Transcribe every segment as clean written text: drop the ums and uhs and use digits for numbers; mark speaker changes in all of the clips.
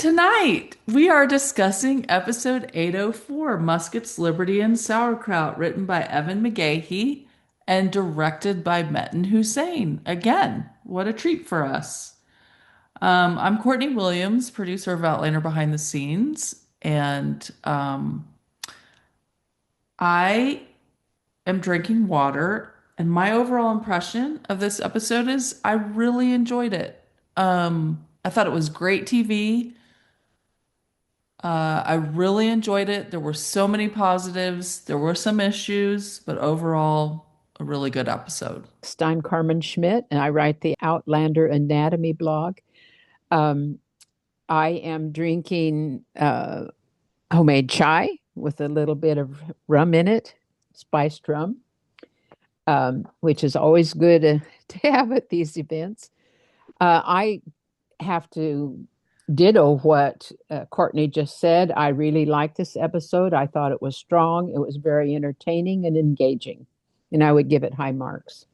Speaker 1: Tonight, we are discussing episode 804, Muskets, Liberty, and Sauerkraut, written by Evan McGahey and directed by Metin Hussein. Again, what a treat for us. I'm Courtney Williams, producer of Outlander Behind the Scenes, and I am drinking water. And my overall impression of this episode is I really enjoyed it. I thought it was great TV. I really enjoyed it. There were so many positives. There were some issues, but overall, a really good episode.
Speaker 2: I'm Carmen Schmidt, and I write the Outlander Anatomy blog. Um, I am drinking homemade chai with a little bit of rum in it, spiced rum, which is always good to have at these events. I have to ditto what Courtney just said. I really liked this episode. I thought it was strong. It was very entertaining and engaging, and I would give it high marks.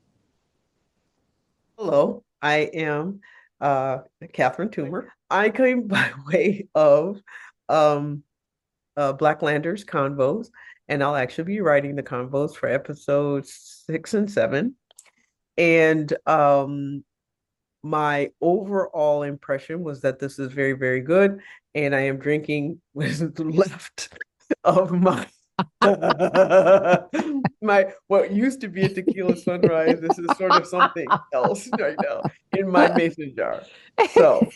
Speaker 3: Hello, I am Catherine Toomer. I came by way of um, Blacklanders convos, and I'll actually be writing the convos for episodes 6 and 7. And my overall impression was that this is very, very good, and I am drinking with left of my my what used to be a tequila sunrise. This is sort of something else right now in my mason jar. So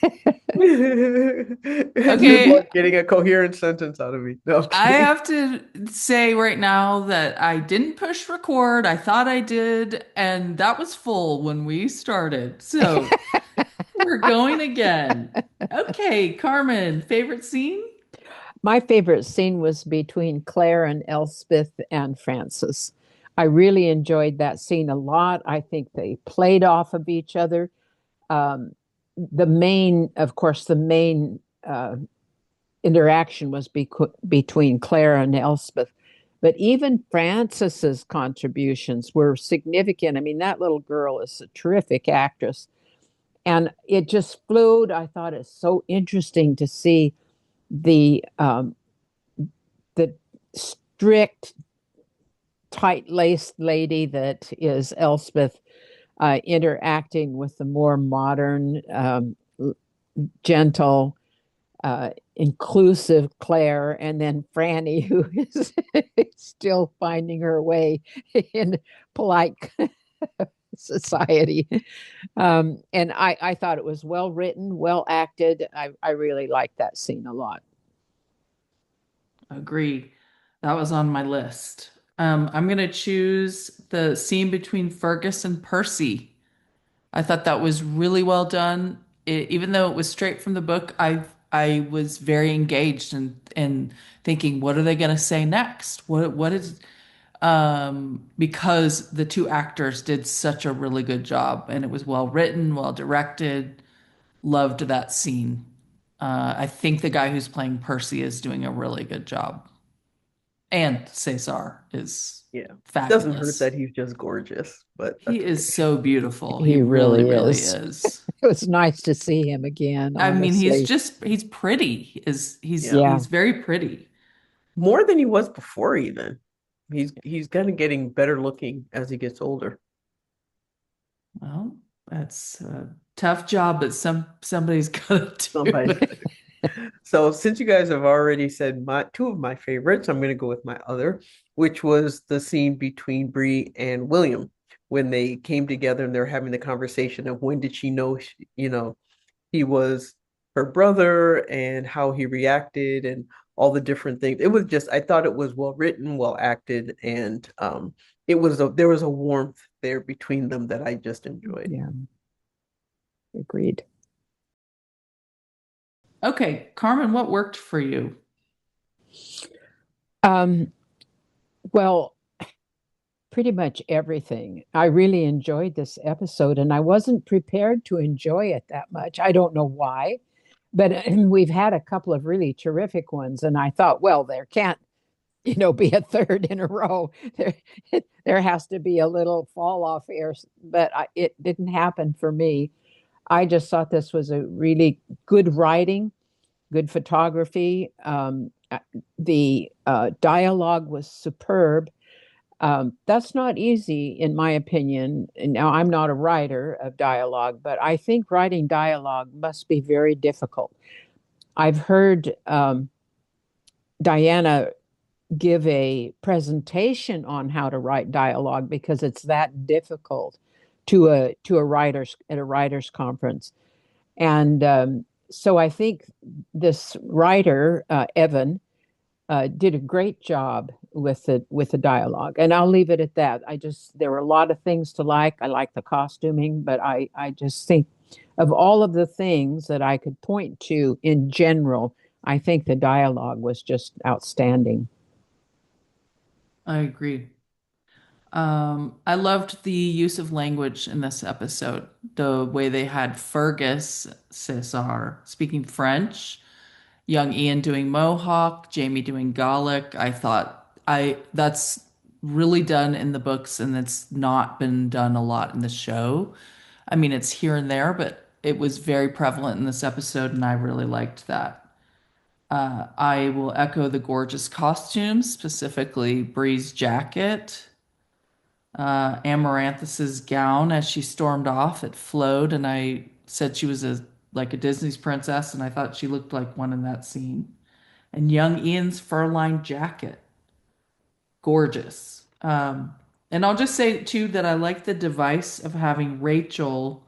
Speaker 3: good
Speaker 1: Okay,
Speaker 3: luck getting a coherent sentence out of me. No, I'm
Speaker 1: I
Speaker 3: kidding.
Speaker 1: have to say right now that I didn't push record. I thought I did, and that was full when we started. So we're going again. Okay, Carmen, favorite scene?
Speaker 2: My favorite scene was between Claire and Elspeth and Francis. I really enjoyed that scene a lot. I think they played off of each other. Um, of course, the main interaction was between Claire and Elspeth. But even Francis's contributions were significant. I mean, that little girl is a terrific actress. And it just flowed. I thought it's so interesting to see the the strict, tight-laced lady that is Elspeth interacting with the more modern, gentle, inclusive Claire, and then Franny, who is still finding her way in polite society. And I thought it was well written, well acted. I really liked that scene a lot.
Speaker 1: Agree. That was on my list. I'm gonna choose the scene between Fergus and Percy. I thought that was really well done. Even though it was straight from the book, I was very engaged and thinking, what are they gonna say next? What is because the two actors did such a really good job and it was well written, well directed. Loved that scene. I think the guy who's playing Percy is doing a really good job. And Cesar is
Speaker 3: Yeah, doesn't hurt
Speaker 1: fabulous.
Speaker 3: that he's just gorgeous, but
Speaker 1: He
Speaker 3: that's okay.
Speaker 1: is so beautiful. He
Speaker 2: He
Speaker 1: really,
Speaker 2: really
Speaker 1: really
Speaker 2: is.
Speaker 1: is.
Speaker 2: It was nice to see him again,
Speaker 1: I mean, he's
Speaker 2: honestly.
Speaker 1: just he's pretty. Is
Speaker 3: Yeah,
Speaker 2: Yeah,
Speaker 1: he's very pretty.
Speaker 3: more than he was before even. He's kind of getting better looking as he gets older.
Speaker 1: Well, that's a tough job, but somebody's got to do
Speaker 3: Somebody.
Speaker 1: it.
Speaker 3: So since you guys have already said my two of my favorites, I'm going to go with my other, which was the scene between Bree and William when they came together and they're having the conversation of when did she know he was her brother and how he reacted and all the different things. It was just I thought it was well written, well acted, and there was a warmth there between them that I just enjoyed.
Speaker 2: yeah, agreed.
Speaker 1: Okay, Carmen, what worked for you?
Speaker 2: Um, well, pretty much everything. I really enjoyed this episode, and I wasn't prepared to enjoy it that much. I don't know why, but we've had a couple of really terrific ones, and I thought, well, there can't, be a third in a row. There has to be a little fall off here, but it didn't happen for me. I just thought this was a really good writing. good photography. The dialogue was superb. That's not easy, in my opinion. And now, I'm not a writer of dialogue, but I think writing dialogue must be very difficult. I've heard Diana give a presentation on how to write dialogue because it's that difficult to a writers at a writers conference. And so I think this writer, Evan, did a great job with the dialogue. And I'll leave it at that. There were a lot of things to like. I like the costuming, but I just think of all of the things that I could point to in general, I think the dialogue was just outstanding.
Speaker 1: I agree. I loved the use of language in this episode. The way they had Fergus Cesar speaking French, young Ian doing Mohawk, Jamie doing Gaelic. I thought I that's really done in the books and it's not been done a lot in the show. I mean, it's here and there, but it was very prevalent in this episode, and I really liked that. I will echo the gorgeous costumes, specifically Bree's jacket, Amaranthis's gown as she stormed off. It flowed, and I said she was like a Disney's princess, and I thought she looked like one in that scene. And young Ian's fur-lined jacket, gorgeous. And I'll just say too that I like the device of having Rachel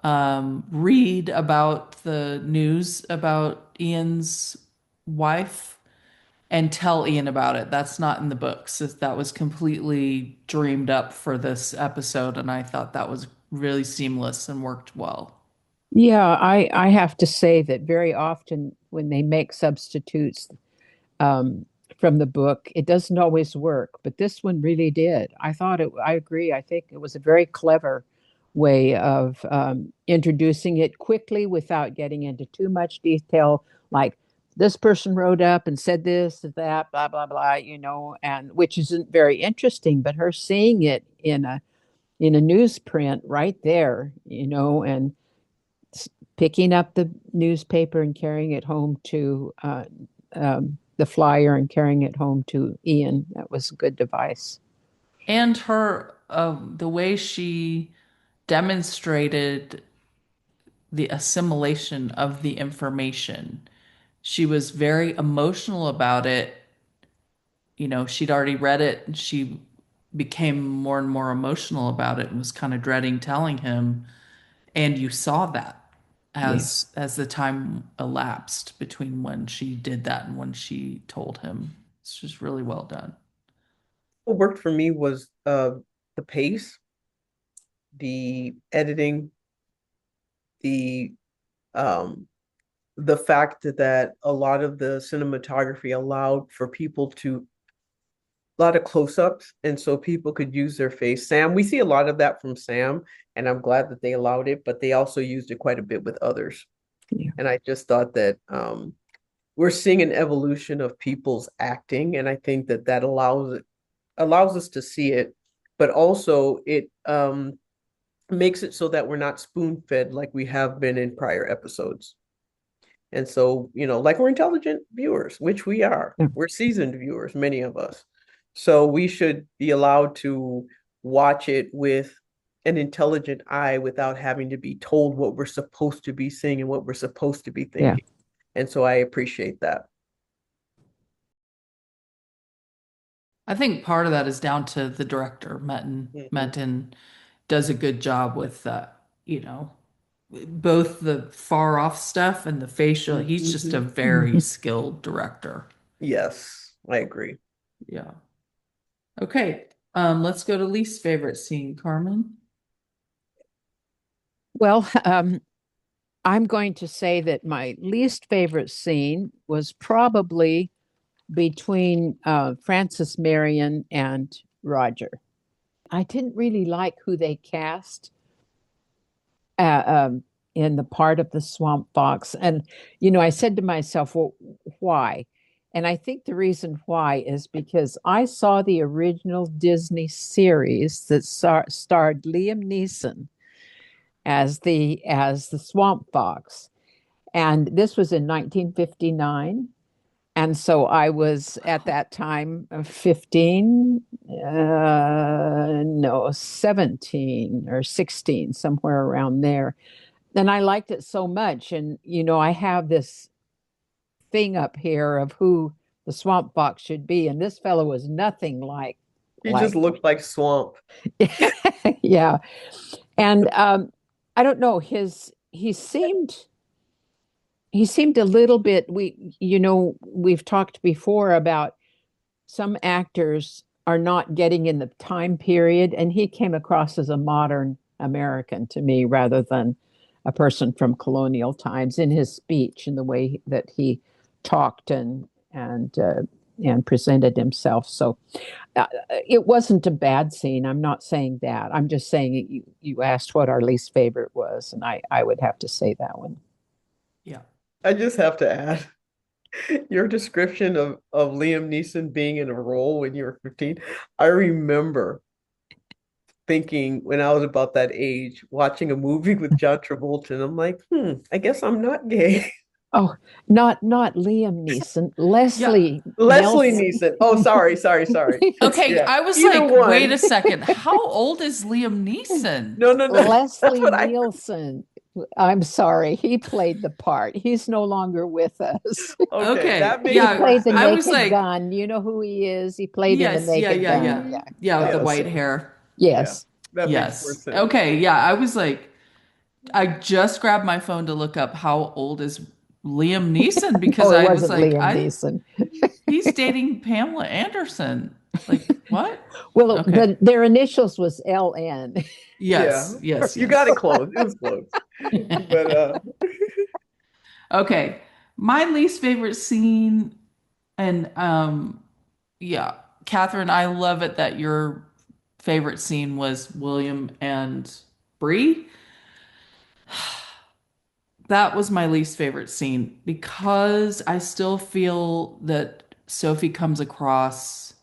Speaker 1: read about the news about Ian's wife and tell Ian about it. That's not in the books. That was completely dreamed up for this episode, and I thought that was really seamless and worked well.
Speaker 2: Yeah, I have to say that very often when they make substitutes um, from the book, it doesn't always work, but this one really did. I agree. I think it was a very clever way of introducing it quickly without getting into too much detail, like this person wrote up and said this, that, blah, blah, blah, and which isn't very interesting, but her seeing it in a newsprint right there, and picking up the newspaper and carrying it home to the flyer and carrying it home to Ian. That was a good device.
Speaker 1: And the way she demonstrated the assimilation of the information. She was very emotional about it. You know, she'd already read it and she became more and more emotional about it and was kind of dreading telling him. And you saw that
Speaker 2: Yeah.
Speaker 1: as the time elapsed between when she did that and when she told him. It's just really well done.
Speaker 3: What worked for me was the pace, the editing, the um the fact that a lot of the cinematography allowed for people to a lot of close-ups, and so people could use their face. Sam, we see a lot of that from Sam, and I'm glad that they allowed it, but they also used it quite a bit with others.
Speaker 2: Yeah.
Speaker 3: And I just thought that we're seeing an evolution of people's acting, and I think that allows us to see it, but also it makes it so that we're not spoon-fed like we have been in prior episodes. And so, like we're intelligent viewers, which we are.
Speaker 2: Yeah.
Speaker 3: We're seasoned viewers, many of us. So we should be allowed to watch it with an intelligent eye without having to be told what we're supposed to be seeing and what we're supposed to be
Speaker 2: Yeah.
Speaker 3: thinking. And so I appreciate that.
Speaker 1: I think part of that is down to the director, Metten.
Speaker 3: Mhm.
Speaker 1: Metten does a good job with you know, both the far off stuff and the facial. He's just a
Speaker 3: Mhm.
Speaker 1: very
Speaker 2: Mhm.
Speaker 1: skilled director.
Speaker 3: Yes, I agree.
Speaker 1: Yeah. Okay. Let's go to least favorite scene, Carmen.
Speaker 2: Well, I'm going to say that my least favorite scene was probably between Francis Marion and Roger. I didn't really like who they cast uh, um, in the part of the swamp fox. And, I said to myself, well, why? And I think the reason why is because I saw the original Disney series that starred Liam Neeson as the swamp fox. And this was in 1959. And so I was at that time 15, no, 17 or 16, somewhere around there. And I liked it so much. And, I have this thing up here of who the swamp fox should be. And this fellow was nothing
Speaker 3: He just
Speaker 2: like,
Speaker 3: looked like swamp.
Speaker 2: yeah. And I don't know, he seemed a little bit, we've talked before about some actors are not getting in the time period, and he came across as a modern American to me rather than a person from colonial times in his speech and the way that he talked and presented himself. So it wasn't a bad scene. I'm not saying that. I'm just saying you asked what our least favorite was, and I would have to say that one.
Speaker 1: Yeah.
Speaker 3: I just have to add your description of Liam Neeson being in a role when you were 15. I remember thinking when I was about that age, watching a movie with John Travolta, and I'm like, I guess I'm not gay.
Speaker 2: Oh, not Liam Neeson,
Speaker 1: Yeah.
Speaker 2: Leslie
Speaker 3: Leslie
Speaker 2: Nelson.
Speaker 3: Neeson. Oh, sorry.
Speaker 1: Okay,
Speaker 3: Yeah,
Speaker 1: I was
Speaker 3: either
Speaker 1: like, wait
Speaker 3: one.
Speaker 1: a second. How old is Liam Neeson?
Speaker 3: No. That's
Speaker 2: Leslie
Speaker 3: what I.
Speaker 2: Nielsen. I'm sorry, he played the part. He's no longer with us.
Speaker 3: Okay,
Speaker 1: Okay,
Speaker 3: that
Speaker 2: He
Speaker 3: makes more
Speaker 1: yeah,
Speaker 2: played the
Speaker 1: I
Speaker 3: sense.
Speaker 1: was
Speaker 2: Naked
Speaker 1: like,
Speaker 2: Gun. You know who he is? He played in the
Speaker 1: yes, yeah,
Speaker 2: Naked
Speaker 1: yeah,
Speaker 2: Gun.
Speaker 1: yeah.
Speaker 3: Mhm.
Speaker 2: Yeah,
Speaker 1: Yeah, with
Speaker 2: that
Speaker 1: the
Speaker 3: Yeah,
Speaker 2: was
Speaker 1: white
Speaker 2: him.
Speaker 1: hair.
Speaker 3: yeah,
Speaker 2: Yes.
Speaker 3: that makes more
Speaker 1: Yes.
Speaker 3: sense.
Speaker 1: Okay, yeah, I was like, I just grabbed my phone to look up how old is Liam Neeson
Speaker 2: Oh,
Speaker 1: because
Speaker 2: it
Speaker 1: I was
Speaker 2: wasn't
Speaker 1: like,
Speaker 2: Liam
Speaker 1: I
Speaker 2: Neeson.
Speaker 1: he's dating Pamela Anderson. Like, what?
Speaker 2: Well,
Speaker 1: Okay.
Speaker 2: their initials was LN.
Speaker 3: Yeah,
Speaker 1: Yes, yes,
Speaker 3: you got it
Speaker 1: yes.
Speaker 3: close. It was close. But
Speaker 1: Okay. My least favorite scene, and yeah, Catherine, I love it that your favorite scene was William and Bree. That was my least favorite scene because I still feel that Sophie comes across,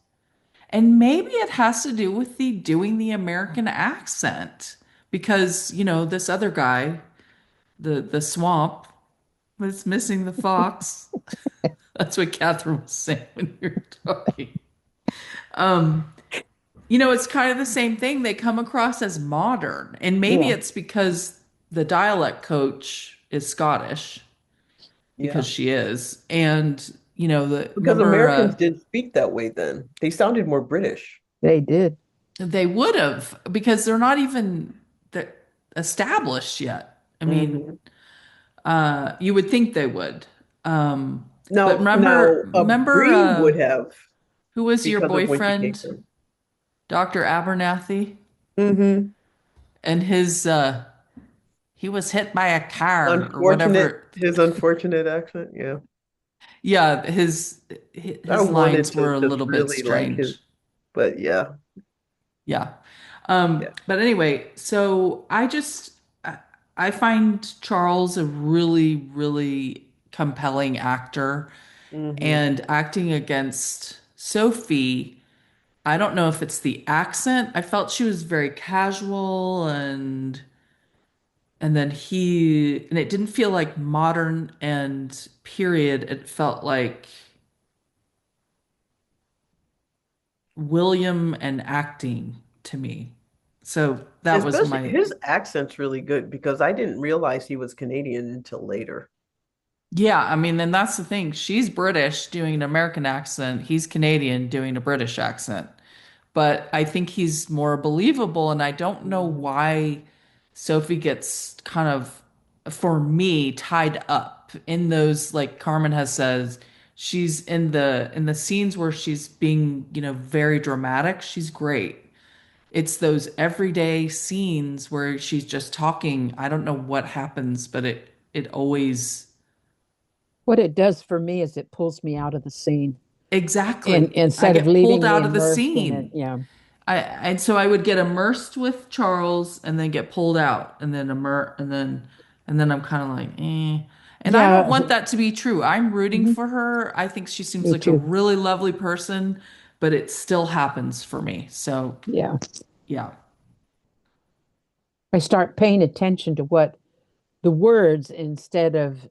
Speaker 1: and maybe it has to do with the doing the American accent because, this other guy, the swamp, was missing the fox. That's what Catherine was saying when you were talking. Um, it's kind of the same thing. They come across as modern, and maybe
Speaker 2: Yeah.
Speaker 1: it's because the dialect coach is Scottish because
Speaker 3: yeah,
Speaker 1: she is. And,
Speaker 3: because
Speaker 1: remember,
Speaker 3: Americans didn't speak that way then. They sounded more British.
Speaker 2: They did.
Speaker 1: they would have because they're not even they're established yet. I mean,
Speaker 3: Hmm.
Speaker 1: you would think they would. But
Speaker 3: Now,
Speaker 1: remember,
Speaker 3: Bree would have
Speaker 1: who was your
Speaker 3: because of when she came
Speaker 1: boyfriend,
Speaker 3: from.
Speaker 1: Dr. Abernathy,
Speaker 3: Hmm.
Speaker 1: and he was hit by a car or
Speaker 3: Unfortunate,
Speaker 1: whatever.
Speaker 3: his unfortunate accent. Yeah,
Speaker 1: Yeah,
Speaker 3: I
Speaker 1: his
Speaker 3: wanted
Speaker 1: lines
Speaker 3: to
Speaker 1: were a
Speaker 3: just
Speaker 1: little bit
Speaker 3: really like his,
Speaker 1: strange.
Speaker 3: but yeah,
Speaker 1: Yeah.
Speaker 3: yeah.
Speaker 1: But anyway, so I find Charles a really, really compelling actor
Speaker 3: Hmm.
Speaker 1: and acting against Sophie. I don't know if it's the accent. I felt she was very casual and then and it didn't feel like modern and period. It felt like William and acting to me. So that was
Speaker 3: Especially
Speaker 1: my,
Speaker 3: his accent's really good because I didn't realize he was Canadian until later.
Speaker 1: yeah, I mean, then that's the thing. She's British doing an American accent. He's Canadian doing a British accent. But I think he's more believable, and I don't know
Speaker 3: Hmm.
Speaker 1: why Sophie gets kind of, for me, tied up in those, like Carmen has said, she's in the scenes where she's being, very dramatic. She's great. It's those everyday scenes where she's just talking. I don't know what happens, but it always
Speaker 2: What it does for me is it pulls me out of the scene and
Speaker 1: exactly. I
Speaker 2: instead of
Speaker 1: get pulled
Speaker 2: leaving me
Speaker 1: out of the
Speaker 2: immersed in it.
Speaker 1: scene.
Speaker 2: Yeah.
Speaker 1: And so I would get immersed with Charles and then get pulled out and then and then I'm kind of like, eh. And I don't
Speaker 2: Yeah.
Speaker 1: want that to be true. I'm rooting
Speaker 2: Mhm.
Speaker 1: for her. I think she seems
Speaker 2: Me
Speaker 1: like a
Speaker 2: too.
Speaker 1: really lovely person, but it still happens for me. So,
Speaker 2: Yeah.
Speaker 1: yeah.
Speaker 2: I start paying attention to what the words instead of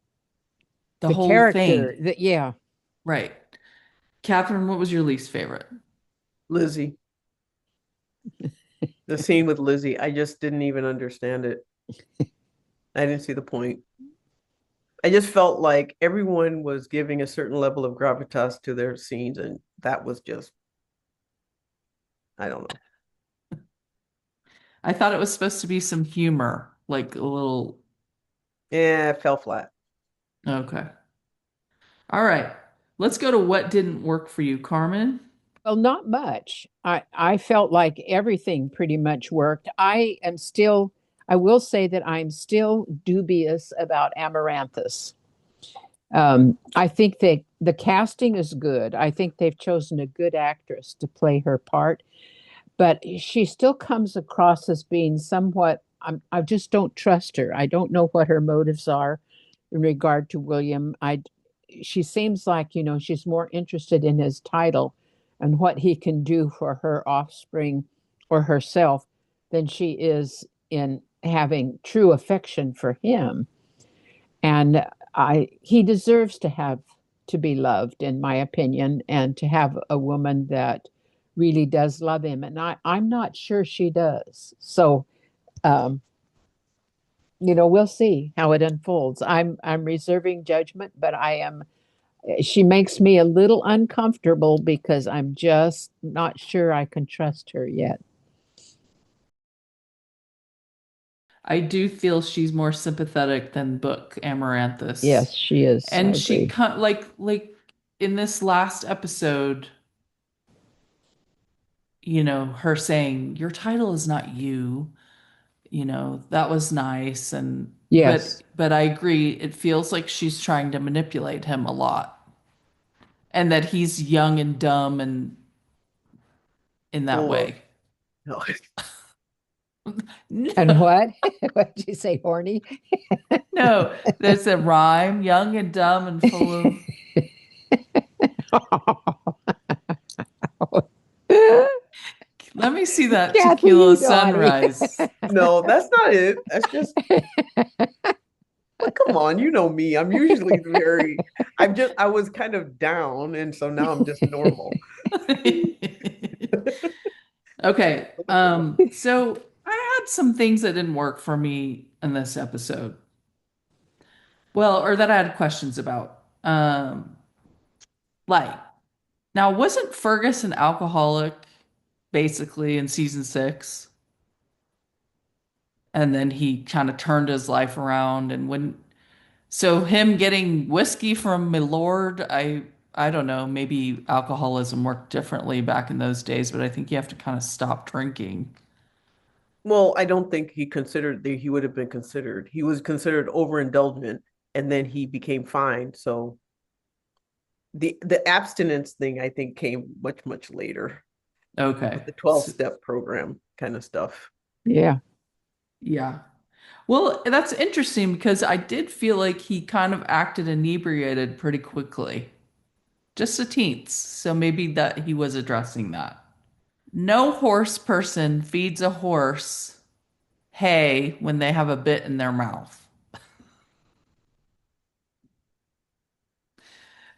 Speaker 1: The
Speaker 2: The
Speaker 1: whole
Speaker 2: character,
Speaker 1: thing.
Speaker 2: yeah.
Speaker 1: Right. Catherine, what was your least favorite?
Speaker 3: Lizzie, the scene with Lizzie, I just didn't even understand it. I didn't see the point. I just felt like everyone was giving a certain level of gravitas to their scenes, and that was just, I don't know.
Speaker 1: I thought it was supposed to be some humor, like a little.
Speaker 3: Yeah, it fell flat.
Speaker 1: Okay. All right. Let's go to what didn't work for you, Carmen.
Speaker 2: Well, not much. I felt like everything pretty much worked. I will say that I'm still dubious about Amaranthus. I think the casting is good. I think they've chosen a good actress to play her part, but she still comes across as being somewhat, I just don't trust her. I don't know what her motives are in regard to William. She seems like, she's more interested in his title and what he can do for her offspring or herself than she is in having true affection for him. And he deserves to be loved, in my opinion, and to have a woman that really does love him. And I'm not sure she does. So, um, we'll see how it unfolds. I'm reserving judgment, but I am. She makes me a little uncomfortable because I'm just not sure I can trust her yet.
Speaker 1: I do feel she's more sympathetic than Book Amaranthus.
Speaker 2: Yes, she is. I
Speaker 1: And
Speaker 2: agree.
Speaker 1: like in this last episode, her saying, "Your title is not you." That was nice and
Speaker 2: Yes.
Speaker 1: but I agree, it feels like she's trying to manipulate him a lot and that he's young and dumb and in that
Speaker 3: Full of,
Speaker 1: way.
Speaker 3: no.
Speaker 2: And
Speaker 1: No,
Speaker 2: what? What did you say, horny?
Speaker 1: no, there's a rhyme, young and dumb and full of. Let me see that
Speaker 2: Kathy,
Speaker 1: tequila
Speaker 2: you naughty.
Speaker 1: sunrise.
Speaker 3: No, that's not it. That's just, but come on, you know me. I was kind of down, and so now I'm just normal.
Speaker 1: Okay, so I had some things that didn't work for me in this episode. Well, or that I had questions about. Like, now wasn't Fergus an alcoholic basically in season 6? And then he kind of turned his life around and when so him getting whiskey from Milord, I don't know, maybe alcoholism worked differently back in those days, but I think you have to kind of stop drinking.
Speaker 3: Well, I don't think he considered that he would have been considered. He was considered overindulgent, and then he became fine. So the abstinence thing, I think, came much later with
Speaker 1: Okay.
Speaker 3: the 12-step program kind of stuff.
Speaker 2: Yeah.
Speaker 1: Yeah. Well, that's interesting because I did feel like he kind of acted inebriated pretty quickly. Just a teens. So maybe that he was addressing that. No horse person feeds a horse hay when they have a bit in their mouth.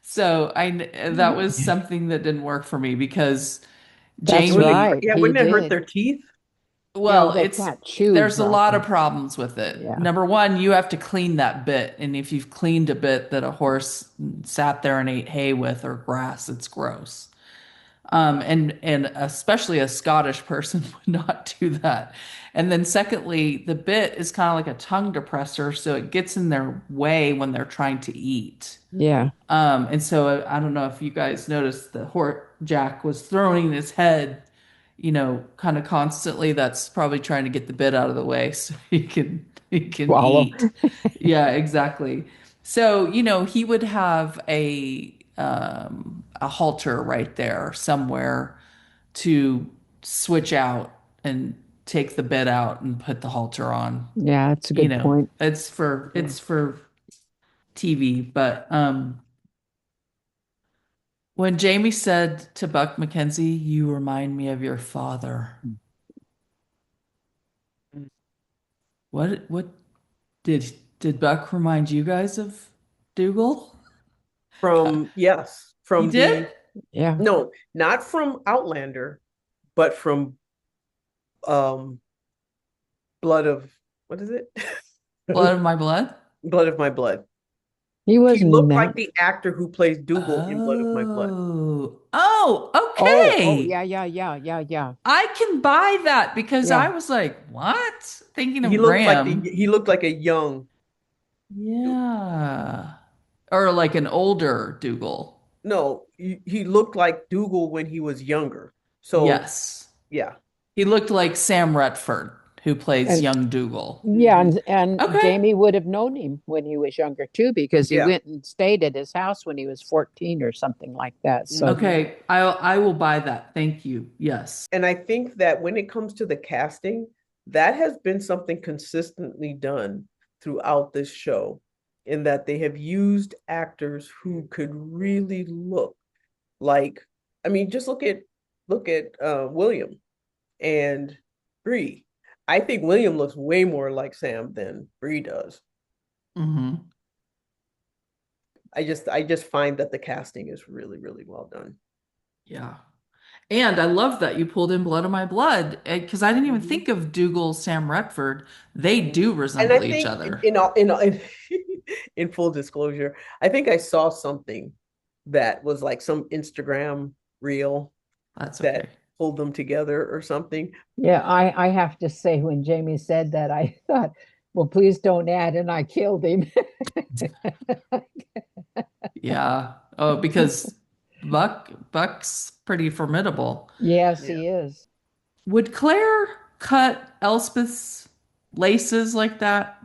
Speaker 1: So that was something that didn't work for me because
Speaker 2: That's
Speaker 1: Jamie,
Speaker 2: right.
Speaker 3: Yeah,
Speaker 2: He
Speaker 3: wouldn't it hurt
Speaker 2: did.
Speaker 3: their teeth?
Speaker 1: well,
Speaker 2: They
Speaker 1: it's
Speaker 2: can't chew
Speaker 1: there's a lot of
Speaker 2: properly.
Speaker 1: problems with it.
Speaker 2: Yeah.
Speaker 1: Number one, you have to clean that bit, and if you've cleaned a bit that a horse sat there and ate hay with or grass, it's gross. And especially a Scottish person would not do that. And then secondly, the bit is kind of like a tongue depressor, so it gets in their way when they're trying to eat.
Speaker 2: Yeah.
Speaker 1: And so I don't know if you guys noticed the Hort Jack was throwing his head, kind of constantly. That's probably trying to get the bit out of the way so he can
Speaker 2: Swallow.
Speaker 1: eat. Yeah, exactly. So, he would have a halter right there somewhere to switch out and take the bit out and put the halter on.
Speaker 2: Yeah, that's a good point.
Speaker 1: It's for
Speaker 2: Yeah.
Speaker 1: TV, but when Jamie said to Buck McKenzie, "You remind me of your father." What did Buck remind you guys of Dougal?
Speaker 3: From yes,
Speaker 1: You
Speaker 3: from
Speaker 1: did?
Speaker 3: the
Speaker 2: Yeah.
Speaker 3: no, not from Outlander, but from um Blood of what is it?
Speaker 1: Blood of my blood?
Speaker 3: Blood of My Blood.
Speaker 2: He
Speaker 3: He
Speaker 2: wasn't
Speaker 3: looked like
Speaker 2: that.
Speaker 3: the actor who plays Dougal in Blood of My Blood.
Speaker 1: Oh. Oh,
Speaker 2: Oh,
Speaker 1: okay.
Speaker 2: yeah, yeah, yeah, yeah, yeah.
Speaker 1: I can buy that because I
Speaker 2: Yeah.
Speaker 1: was like, what? Thinking of Graham.
Speaker 3: He looked like a young
Speaker 1: Yeah. Or like an older Dougal.
Speaker 3: no, he looked like Dougal when he was younger. So
Speaker 1: Yes.
Speaker 3: yeah.
Speaker 1: He looked like Sam Retford, who plays
Speaker 2: And
Speaker 1: young Dougal.
Speaker 2: yeah,
Speaker 3: Hmm.
Speaker 2: and
Speaker 1: Okay.
Speaker 2: Jamie would have known him when he was younger too, because he
Speaker 3: Yeah.
Speaker 2: went and stayed at his house when he was 14 or something like that. So
Speaker 3: Hmm.
Speaker 1: Okay. I will buy that. Thank you. Yes.
Speaker 3: And I think that when it comes to the casting, that has been something consistently done throughout this show, in that they have used actors who could really look like, I mean, just look at William and Bree. I think William looks way more like Sam than Bree does.
Speaker 1: Hmm.
Speaker 3: I just find that the casting is really, really well done.
Speaker 1: Yeah. And I love that you pulled in Blood of My Blood because I didn't even
Speaker 3: Mhm.
Speaker 1: think of Dougal, Sam Retford. They do
Speaker 3: And I
Speaker 1: resemble each
Speaker 3: think
Speaker 1: other.
Speaker 3: in full disclosure, I think I saw something that was like some Instagram reel
Speaker 1: That's
Speaker 3: that
Speaker 1: okay.
Speaker 3: pulled them together or something.
Speaker 2: yeah, I have to say when Jamie said that, I thought, well, please don't add, and I killed him.
Speaker 1: Yeah. Oh, because Buck's pretty formidable.
Speaker 2: Yes,
Speaker 3: Yeah.
Speaker 2: he is.
Speaker 1: Would Claire cut Elspeth's laces like that?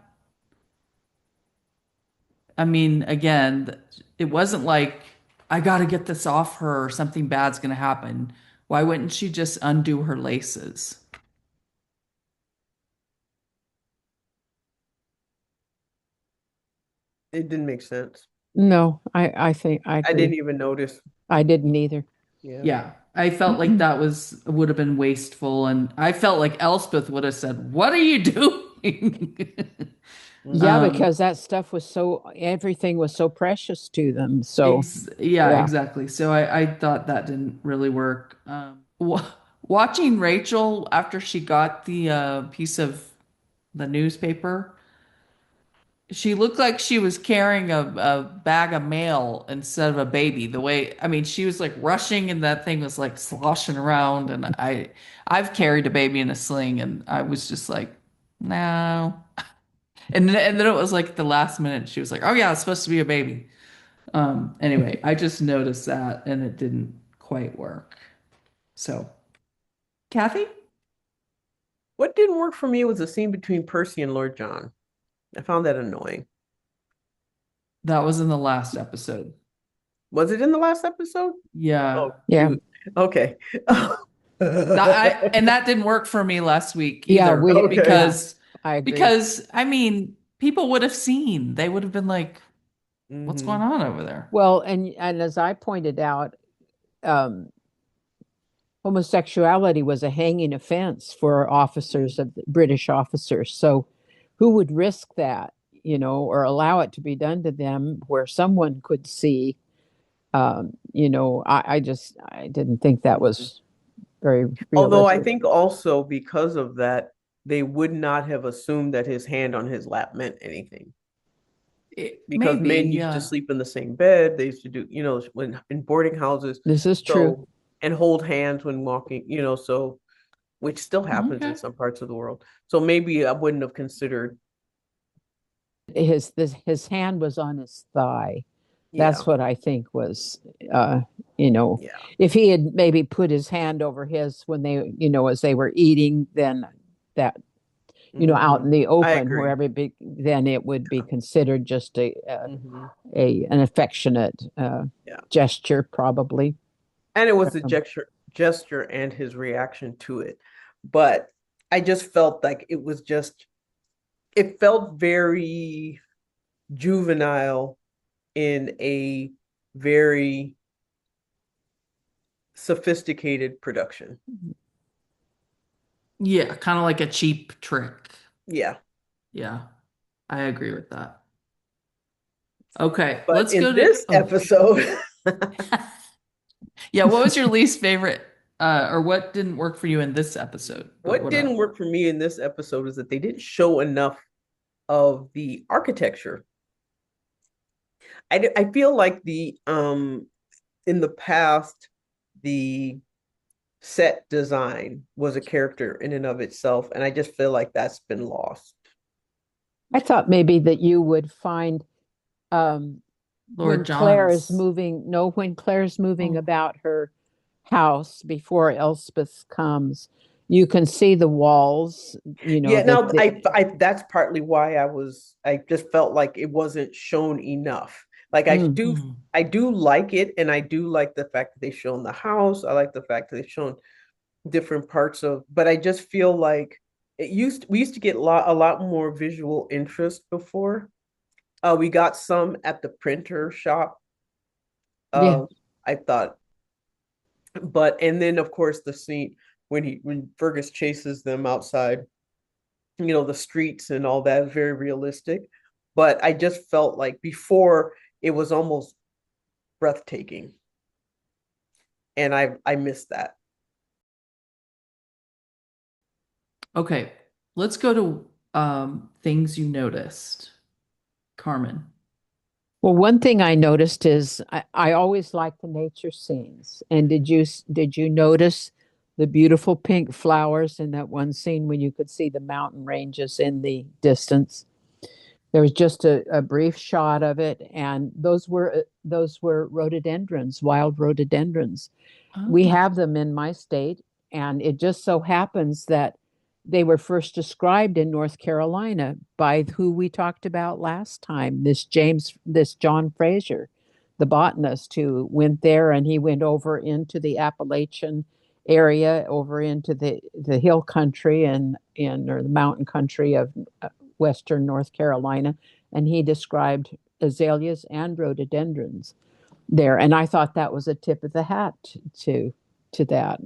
Speaker 1: I mean, again, it wasn't like I got to get this off her or something bad's going to happen. Why wouldn't she just undo her laces?
Speaker 3: It didn't make sense.
Speaker 2: No, I think I
Speaker 3: I didn't
Speaker 2: agree.
Speaker 3: even notice.
Speaker 2: I didn't either.
Speaker 3: Yeah.
Speaker 1: Yeah, I felt like that was would have been wasteful, and I felt like Elspeth would have said, "What are you doing?"
Speaker 2: Yeah,
Speaker 3: Hmm.
Speaker 1: um,
Speaker 2: because that stuff was so, everything was so precious to them. So,
Speaker 1: ex yeah,
Speaker 2: yeah.
Speaker 1: exactly. So I thought that didn't really work. Watching Rachel after she got the piece of the newspaper, she looked like she was carrying a bag of mail instead of a baby. The way, I mean, she was like rushing and that thing was like sloshing around. And I've carried a baby in a sling and I was just like, no. And then it was like the last minute, she was like, oh yeah, it's supposed to be a baby. Anyway, I just noticed that and it didn't quite work. So, Kathy,
Speaker 3: What didn't work for me was the scene between Percy and Lord John. I found that annoying.
Speaker 1: that was in the last episode.
Speaker 3: Was it in the last episode?
Speaker 1: Yeah.
Speaker 3: Oh,
Speaker 2: Yeah.
Speaker 3: shoot. Okay.
Speaker 1: And that didn't work for me last week
Speaker 2: Yeah,
Speaker 1: either
Speaker 2: we,
Speaker 3: Okay.
Speaker 2: yeah,
Speaker 1: because
Speaker 2: I agree.
Speaker 1: I mean people would have seen they would have been like what's going
Speaker 3: Hmm.
Speaker 1: on over there.
Speaker 2: Well, and as I pointed out, um, homosexuality was a hanging offense for officers of British officers. So, who would risk that, or allow it to be done to them where someone could see? I didn't think that was very
Speaker 3: Although I
Speaker 2: realistic.
Speaker 3: think also because of that, they would not have assumed that his hand on his lap meant anything. Because
Speaker 1: Maybe,
Speaker 3: men used to
Speaker 1: yeah.
Speaker 3: sleep in the same bed. They used to do, when in boarding houses.
Speaker 2: This is true.
Speaker 3: So, and hold hands when walking, so which still happens in
Speaker 1: Okay.
Speaker 3: some parts of the world. So maybe I wouldn't have considered,
Speaker 2: His hand was on his thigh.
Speaker 3: yeah,
Speaker 2: That's what I think was, uh, you know,
Speaker 3: yeah.
Speaker 2: if he had maybe put his hand over his when they, as they were eating, then that, out
Speaker 3: Hmm.
Speaker 2: in the
Speaker 3: I
Speaker 2: open,
Speaker 3: agree.
Speaker 2: wherever, then it would be
Speaker 3: Yeah.
Speaker 2: considered just
Speaker 3: Hmm.
Speaker 2: an affectionate
Speaker 3: Yeah.
Speaker 2: gesture, probably.
Speaker 3: And it was the
Speaker 2: Um,
Speaker 3: gesture and his reaction to it. But I just felt like it felt very juvenile in a very sophisticated production.
Speaker 1: Yeah, kind of like a cheap trick.
Speaker 3: Yeah.
Speaker 1: Yeah, I agree with that. Okay,
Speaker 3: But
Speaker 1: let's go
Speaker 3: in
Speaker 1: to
Speaker 3: this episode,
Speaker 1: yeah, what was your least favorite or what didn't work for you in this episode? But
Speaker 3: what
Speaker 1: what
Speaker 3: didn't work for me in this episode is that they didn't show enough of the architecture. I feel like the in the past the set design was a character in and of itself, and I just feel like that's been lost.
Speaker 2: I thought maybe that you would find um,
Speaker 1: Lord John's.
Speaker 2: when Claire's moving
Speaker 1: Oh,
Speaker 2: about her house before Elspeth comes, you can see the walls,
Speaker 3: Yeah,
Speaker 2: that
Speaker 3: now I that's partly why I just felt like it wasn't shown enough. Like
Speaker 2: mm,
Speaker 3: I do like it, and I do like the fact that they've shown the house. I like the fact that they've shown different parts of, but I just feel like we used to get a lot more visual interest before. We got some at the printer shop.
Speaker 2: yeah.
Speaker 3: Uh, I thought, but and then of course the scene when Fergus chases them outside, the streets and all that is very realistic. But I just felt like before it was almost breathtaking, and I missed that.
Speaker 1: okay. Let's go to things you noticed. Carmen.
Speaker 2: Well, one thing I noticed is I always like the nature scenes. And did you notice the beautiful pink flowers in that one scene when you could see the mountain ranges in the distance? There was just a brief shot of it, and those were rhododendrons, wild rhododendrons. We
Speaker 1: Oh.
Speaker 2: have them in my state, and it just so happens that they were first described in North Carolina by who we talked about last time, this John Fraser, the botanist who went there, and he went over into the Appalachian area, over into the hill country or the mountain country of Western North Carolina, and he described azaleas and rhododendrons there, and I thought that was a tip of the hat to to that.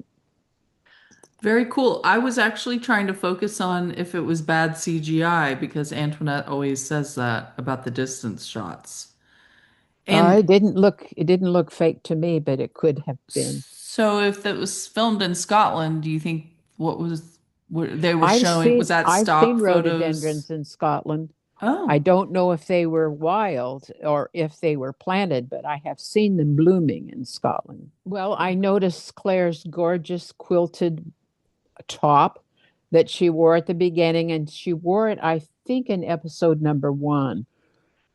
Speaker 1: Very cool. I was actually trying to focus on if it was bad CGI because Antoinette always says that about the distance shots. And
Speaker 2: It didn't look fake to me, but it could have been.
Speaker 1: so if that was filmed in Scotland, do you think what they were
Speaker 2: I've
Speaker 1: showing was
Speaker 2: seen
Speaker 1: that
Speaker 2: I've seen
Speaker 1: stock photos?
Speaker 2: rhododendrons in Scotland. I
Speaker 1: Oh,
Speaker 2: don't know if they were wild or if they were planted, but I have seen them blooming in Scotland. Well, I noticed Claire's gorgeous quilted top that she wore at the beginning, and she wore it, I think, in episode number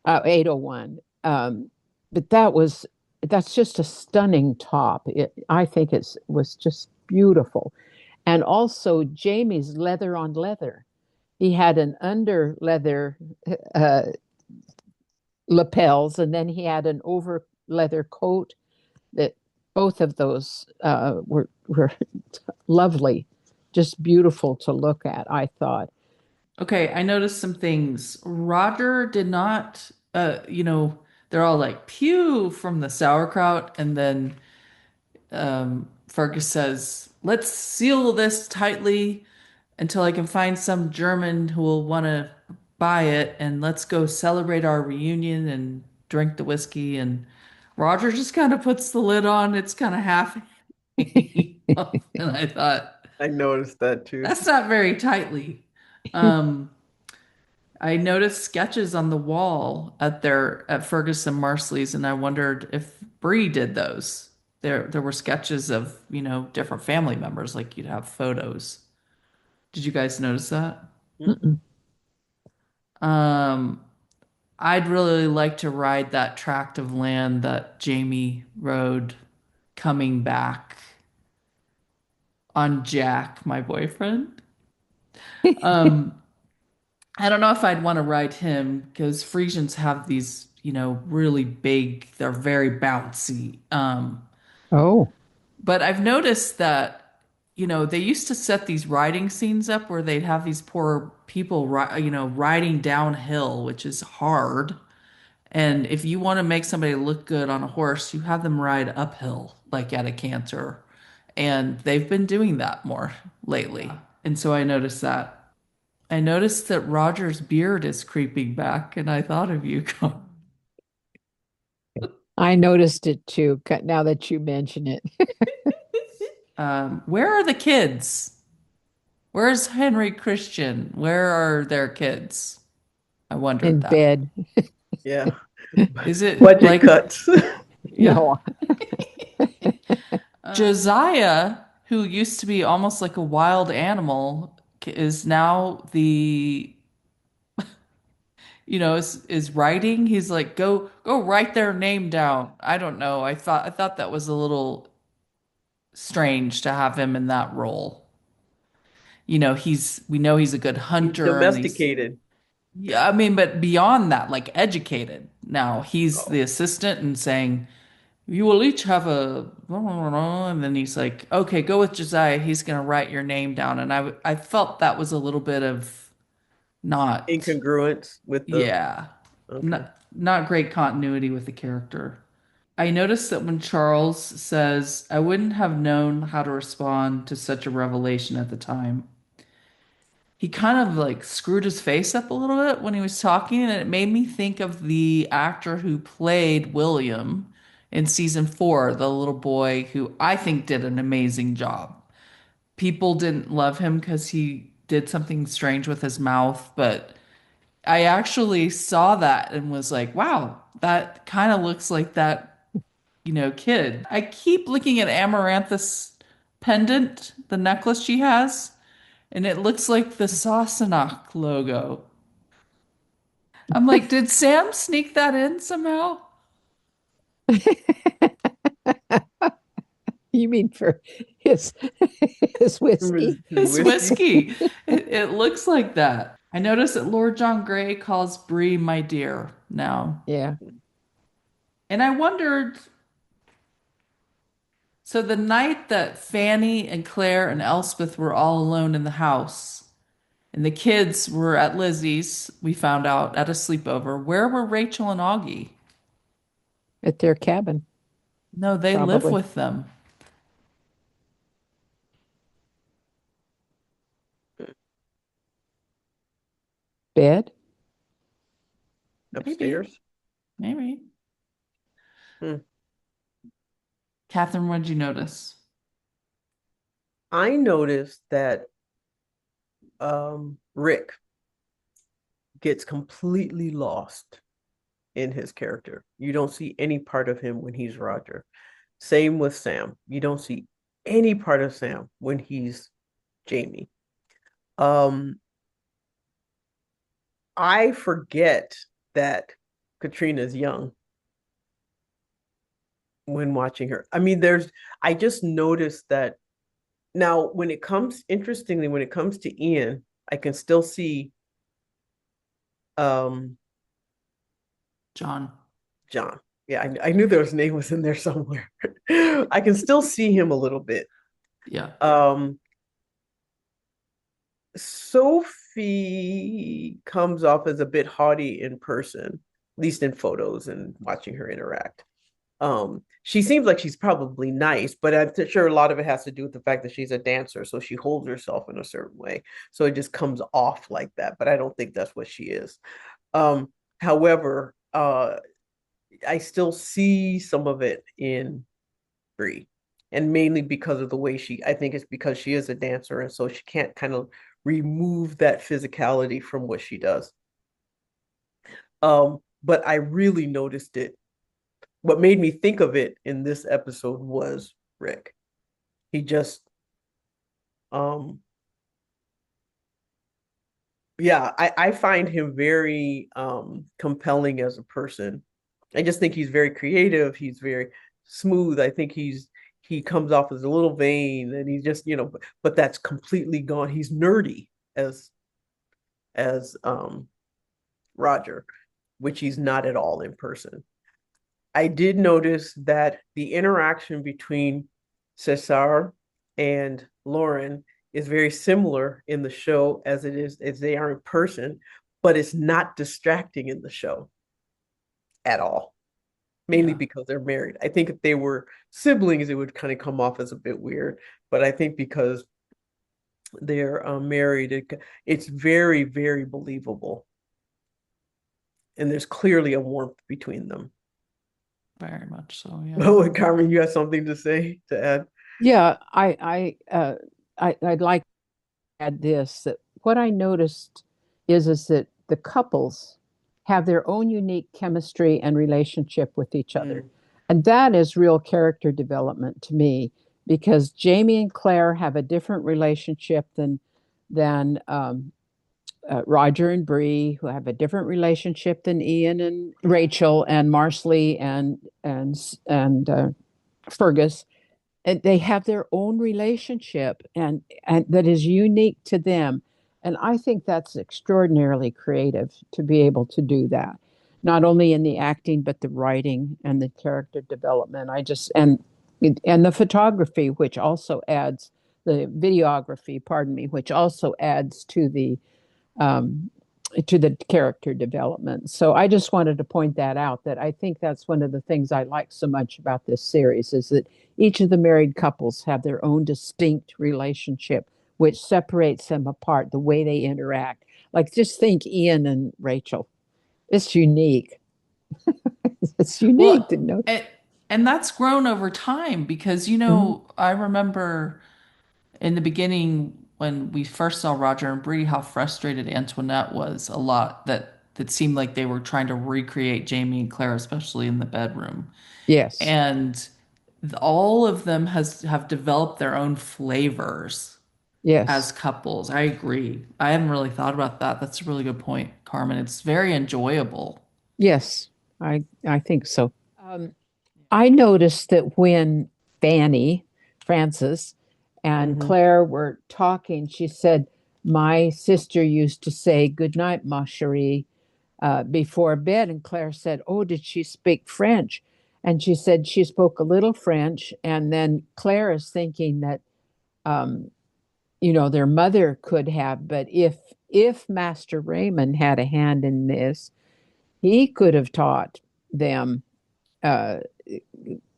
Speaker 2: 801. But that's just a stunning top. I think it was just beautiful. And also Jamie's leather on leather. He had an under leather uh, lapels, and then he had an over leather coat. That both of those were lovely, just beautiful to look at, I thought.
Speaker 1: okay. I noticed some things. Roger did not, they're all like pew from the sauerkraut, and then Fergus says, "Let's seal this tightly until I can find some German who will want to buy it, and let's go celebrate our reunion and drink the whiskey." And Roger just kind of puts the lid on. It's kind of half hanging off, and I thought
Speaker 3: I noticed that too.
Speaker 1: that's not very tightly. Um, I noticed sketches on the wall at Fergus and Marsley's, and I wondered if Bree did those. There were sketches of, different family members, like you'd have photos. Did you guys notice that?
Speaker 2: Mm-mm.
Speaker 1: Um, I'd really like to ride that tract of land that Jamie rode coming back on Jack, my boyfriend. Um, I don't know if I'd want to ride him because Frisians have these, really big, they're very bouncy.
Speaker 2: Oh,
Speaker 1: But I've noticed that, they used to set these riding scenes up where they'd have these poor people, riding downhill, which is hard. And if you want to make somebody look good on a horse, you have them ride uphill, like at a canter. And they've been doing that more lately. And so I noticed that. I noticed that Roger's beard is creeping back, and I thought of you.
Speaker 2: I noticed it too, now that you mention it.
Speaker 1: Where are the kids? Where's Henry Christian? Where are their kids? I wondered
Speaker 2: In
Speaker 1: that.
Speaker 2: bed.
Speaker 3: Yeah.
Speaker 1: Is it
Speaker 3: Budget
Speaker 1: like,
Speaker 3: cuts.
Speaker 1: yeah,
Speaker 2: No.
Speaker 1: Josiah, who used to be almost like a wild animal, is now is writing. He's like, go write their name down. I don't know. I thought that was a little strange to have him in that role. We know he's a good
Speaker 3: He's
Speaker 1: hunter and he's
Speaker 3: domesticated.
Speaker 1: yeah, I mean, but beyond that, like educated. Now he's
Speaker 3: Oh,
Speaker 1: the assistant and saying, you will each have a and then he's like, okay, go with Josiah. He's gonna write your name down. And I felt that was a little bit of not,
Speaker 3: incongruence with the.
Speaker 1: yeah,
Speaker 3: Okay.
Speaker 1: not great continuity with the character. I noticed that when Charles says, I wouldn't have known how to respond to such a revelation at the time, he kind of like screwed his face up a little bit when he was talking, and it made me think of the actor who played William in season 4, the little boy who I think did an amazing job. People didn't love him because he did something strange with his mouth, but I actually saw that and was like, wow, that kind of looks like that, kid. I keep looking at Amaranthus pendant, the necklace she has, and it looks like the Sassenach logo. I'm like, did Sam sneak that in somehow?
Speaker 2: You mean for his his whiskey?
Speaker 1: It's
Speaker 3: Whiskey.
Speaker 1: whiskey. It looks like that. I noticed that Lord John Grey calls Bree my dear now.
Speaker 2: Yeah.
Speaker 1: And I wondered, so the night that Fanny and Claire and Elspeth were all alone in the house and the kids were at Lizzie's, we found out at a sleepover, where were Rachel and Augie?
Speaker 2: At their cabin,
Speaker 1: No, they live
Speaker 2: probably.
Speaker 1: with them.
Speaker 2: Bed?
Speaker 1: Maybe,
Speaker 3: Upstairs.
Speaker 1: maybe.
Speaker 3: Hmm.
Speaker 1: Catherine, what did you notice?
Speaker 3: I noticed that Rick gets completely lost in his character. You don't see any part of him when he's Roger. Same with Sam. You don't see any part of Sam when he's Jamie. Um, I forget that Katrina's young when watching her. I mean, I just noticed that now interestingly, when it comes to Ian, I can still see um
Speaker 1: John.
Speaker 3: John. Yeah, I knew his name was in there somewhere. I can still see him a little bit.
Speaker 1: Yeah.
Speaker 3: Um, Sophie comes off as a bit haughty in person, at least in photos and watching her interact. She seems like she's probably nice, but I'm sure a lot of it has to do with the fact that she's a dancer, so she holds herself in a certain way. So it just comes off like that, but I don't think that's what she is. However, I still see some of it in Brie, and mainly because of the way I think it's because she is a dancer, and so she can't kind of remove that physicality from what she does. But I really noticed it. What made me think of it in this episode was Rick. He just, um, yeah, I find him very compelling as a person. I just think he's very creative. He's very smooth. I think he comes off as a little vain, and he's just but that's completely gone. He's nerdy as Roger, which he's not at all in person. I did notice that the interaction between Cesar and Lauren is very similar in the show as they are in person, but it's not distracting in the show at all, mainly
Speaker 1: Yeah.
Speaker 3: because they're married. I think if they were siblings, it would kind of come off as a bit weird, but I think because they're married, it's very, very believable. And there's clearly a warmth between them.
Speaker 1: Very much so, yeah.
Speaker 3: Oh, and Carmen, you have something to say to add?
Speaker 2: Yeah, I'd like to add this that what I noticed is that the couples have their own unique chemistry and relationship with each other.
Speaker 3: Mm,
Speaker 2: And that is real character development to me because Jamie and Claire have a different relationship than Roger and Bree, who have a different relationship than Ian and Rachel and Marsley and Fergus. And they have their own relationship and that is unique to them. And I think that's extraordinarily creative to be able to do that, not only in the acting but the writing and the character development. And the photography, which also adds the videography, pardon me, which also adds um, to the character development. So I just wanted to point that out, that I think that's one of the things I like so much about this series is that each of the married couples have their own distinct relationship, which separates them apart, the way they interact. Like just think Ian and Rachel. It's unique. It's unique to
Speaker 1: Well,
Speaker 2: know.
Speaker 1: and that's grown over time because,
Speaker 2: Mhm.
Speaker 1: I remember in the beginning when we first saw Roger and Bree, how frustrated Antoinette was a lot that seemed like they were trying to recreate Jamie and Claire, especially in the bedroom.
Speaker 2: Yes.
Speaker 1: And all of them have developed their own flavors as
Speaker 2: Yes.
Speaker 1: couples. I agree. I haven't really thought about that. That's a really good point, Carmen. It's very enjoyable.
Speaker 2: Yes. I think so. I noticed that when Fanny, Frances, and
Speaker 3: hmm
Speaker 2: Claire were talking, she said, my sister used to say, good night, ma chérie, before bed. And Claire said, oh, did she speak French? And she said she spoke a little French. And then Claire is thinking that, um, their mother could have, but if Master Raymond had a hand in this, he could have taught them uh,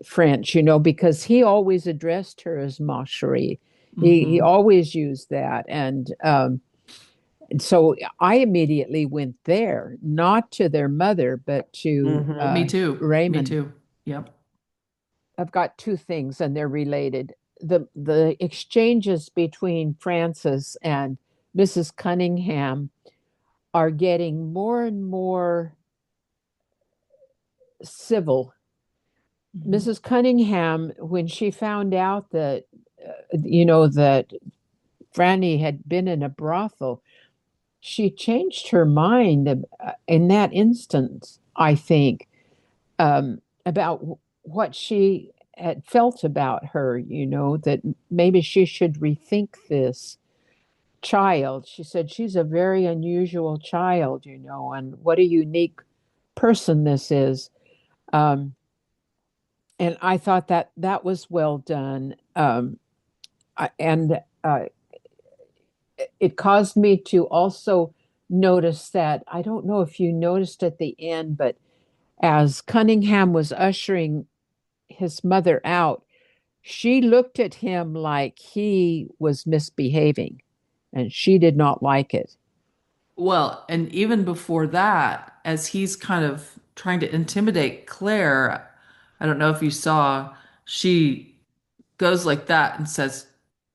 Speaker 2: French, because he always addressed her as ma chérie. He
Speaker 1: Hmm.
Speaker 2: always used that, and so I immediately went there, not to their mother, but to
Speaker 3: hmm
Speaker 1: Me too. Me
Speaker 2: Raymond.
Speaker 1: too. Yep.
Speaker 2: I've got two things, and they're related. The exchanges between Frances and Mrs. Cunningham are getting more and more civil.
Speaker 1: Mhm.
Speaker 2: Mrs. Cunningham, when she found out that Franny had been in a brothel, she changed her mind in that instance, I think, about what she had felt about her, that maybe she should rethink this child. She said she's a very unusual child, and what a unique person this is. Um, and I thought that that was well done. And it caused me to also notice that I don't know if you noticed at the end, but as Cunningham was ushering his mother out, she looked at him like he was misbehaving and she did not like it.
Speaker 1: Well, and even before that, as he's kind of trying to intimidate Claire, I don't know if you saw, she goes like that and says,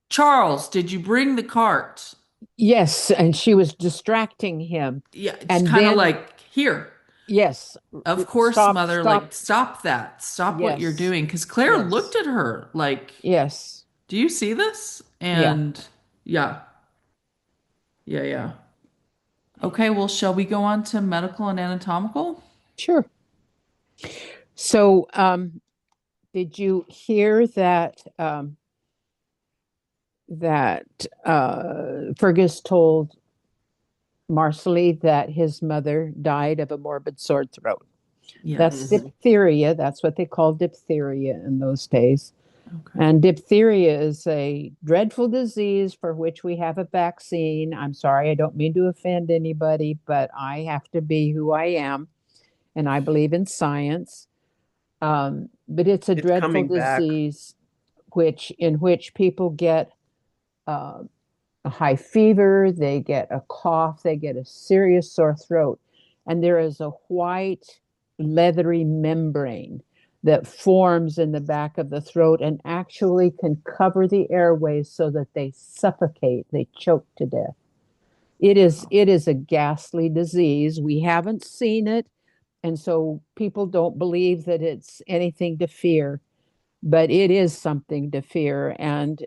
Speaker 1: Charles, did you bring the cart?
Speaker 2: Yes, and she was distracting him.
Speaker 1: Yeah, it's
Speaker 2: And
Speaker 1: kind of
Speaker 2: then,
Speaker 1: like, here,
Speaker 2: yes,
Speaker 1: of course,
Speaker 2: stop,
Speaker 1: mother, like,
Speaker 2: stop.
Speaker 1: stop that. Stop what you're
Speaker 2: Yes,
Speaker 1: doing. Because Claire looked
Speaker 2: yes,
Speaker 1: at her like,
Speaker 2: yes.
Speaker 1: do you see this?
Speaker 2: Yeah,
Speaker 1: And yeah, yeah, yeah. Okay, well, shall we go on to medical and anatomical?
Speaker 2: sure. So, did you hear that Fergus told Marcelly that his mother died of a morbid sore throat? That's
Speaker 1: Yes.
Speaker 3: hmm
Speaker 2: diphtheria. That's what they called diphtheria in those days.
Speaker 1: Okay.
Speaker 2: And diphtheria is a dreadful disease for which we have a vaccine. I'm sorry, I don't mean to offend anybody, but I have to be who I am, and I believe in science. But it's a
Speaker 3: It's
Speaker 2: dreadful
Speaker 3: coming back.
Speaker 2: disease in which people get uh, a high fever, they get a cough, they get a serious sore throat, and there is a white leathery membrane that forms in the back of the throat and actually can cover the airways so that they suffocate, they choke to death. It is a ghastly disease. We haven't seen it, and so people don't believe that it's anything to fear, but it is something to fear, and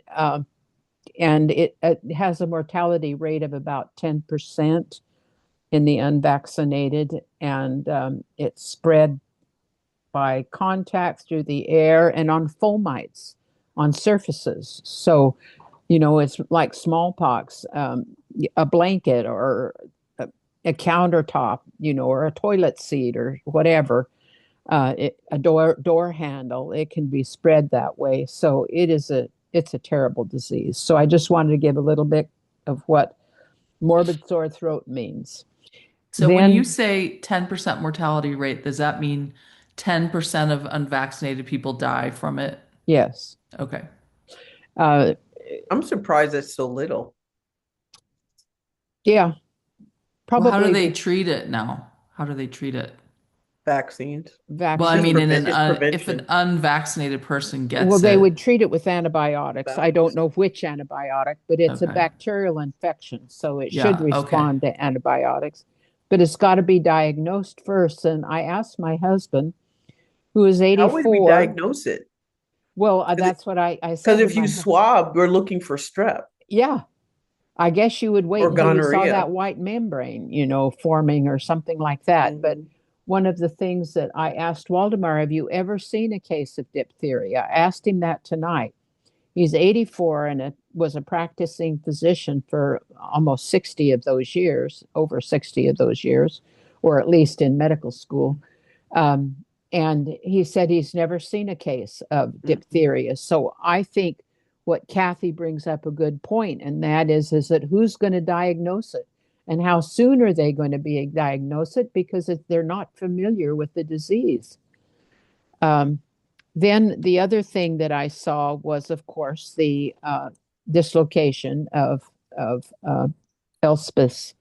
Speaker 2: it has a mortality rate of about 10% in the unvaccinated, and it's spread by contact through the air and on fomites on surfaces. So, it's like smallpox, a blanket or a countertop, or a toilet seat or whatever, a door handle. It can be spread that way. So it's a terrible disease. So I just wanted to give a little bit of what morbid sore throat means.
Speaker 1: So when you
Speaker 2: Then,
Speaker 1: say 10% mortality rate, does that mean 10% of unvaccinated people die from it?
Speaker 2: yes,
Speaker 1: Okay.
Speaker 2: uh,
Speaker 3: I'm surprised it's so little.
Speaker 2: yeah,
Speaker 1: Well, how do
Speaker 2: probably
Speaker 1: they treat it now? How do they treat it?
Speaker 3: Vaccines.
Speaker 1: Well,
Speaker 3: It's
Speaker 1: I
Speaker 3: just
Speaker 1: mean,
Speaker 2: vaccines.
Speaker 3: prevent. It's
Speaker 1: if an
Speaker 3: prevention.
Speaker 1: unvaccinated person
Speaker 2: Well,
Speaker 1: gets
Speaker 2: they
Speaker 1: it,
Speaker 2: would treat it with antibiotics. I don't know which antibiotic, but it's a
Speaker 1: okay.
Speaker 2: bacterial infection, so it should
Speaker 1: Yeah, okay.
Speaker 2: respond to antibiotics. But it's got to be diagnosed first. And I asked my husband, who is
Speaker 3: How would we
Speaker 2: 84.
Speaker 3: diagnose it?
Speaker 2: Well,
Speaker 3: Because
Speaker 2: that's what I
Speaker 3: because
Speaker 2: said to
Speaker 3: if you
Speaker 2: my,
Speaker 3: swab, we're looking for strep
Speaker 2: yeah, I guess you would wait
Speaker 3: or
Speaker 2: until you saw
Speaker 3: gonorrhea.
Speaker 2: that white membrane, forming or something like that. But
Speaker 3: Mhm.
Speaker 2: one of the things that I asked Waldemar, have you ever seen a case of diphtheria? I asked him that tonight. He's 84 and was a practicing physician for almost 60 of those years, over 60 of those years, or at least in medical school. Um, and he said he's never seen a case of
Speaker 3: Mhm.
Speaker 2: diphtheria. So I think what Kathy brings up a good point, and that is that who's going to diagnose it? And how soon are they going to be diagnosed it? Because they're not familiar with the disease. Um, then the other thing that I saw was, of course, the dislocation of Elspeth's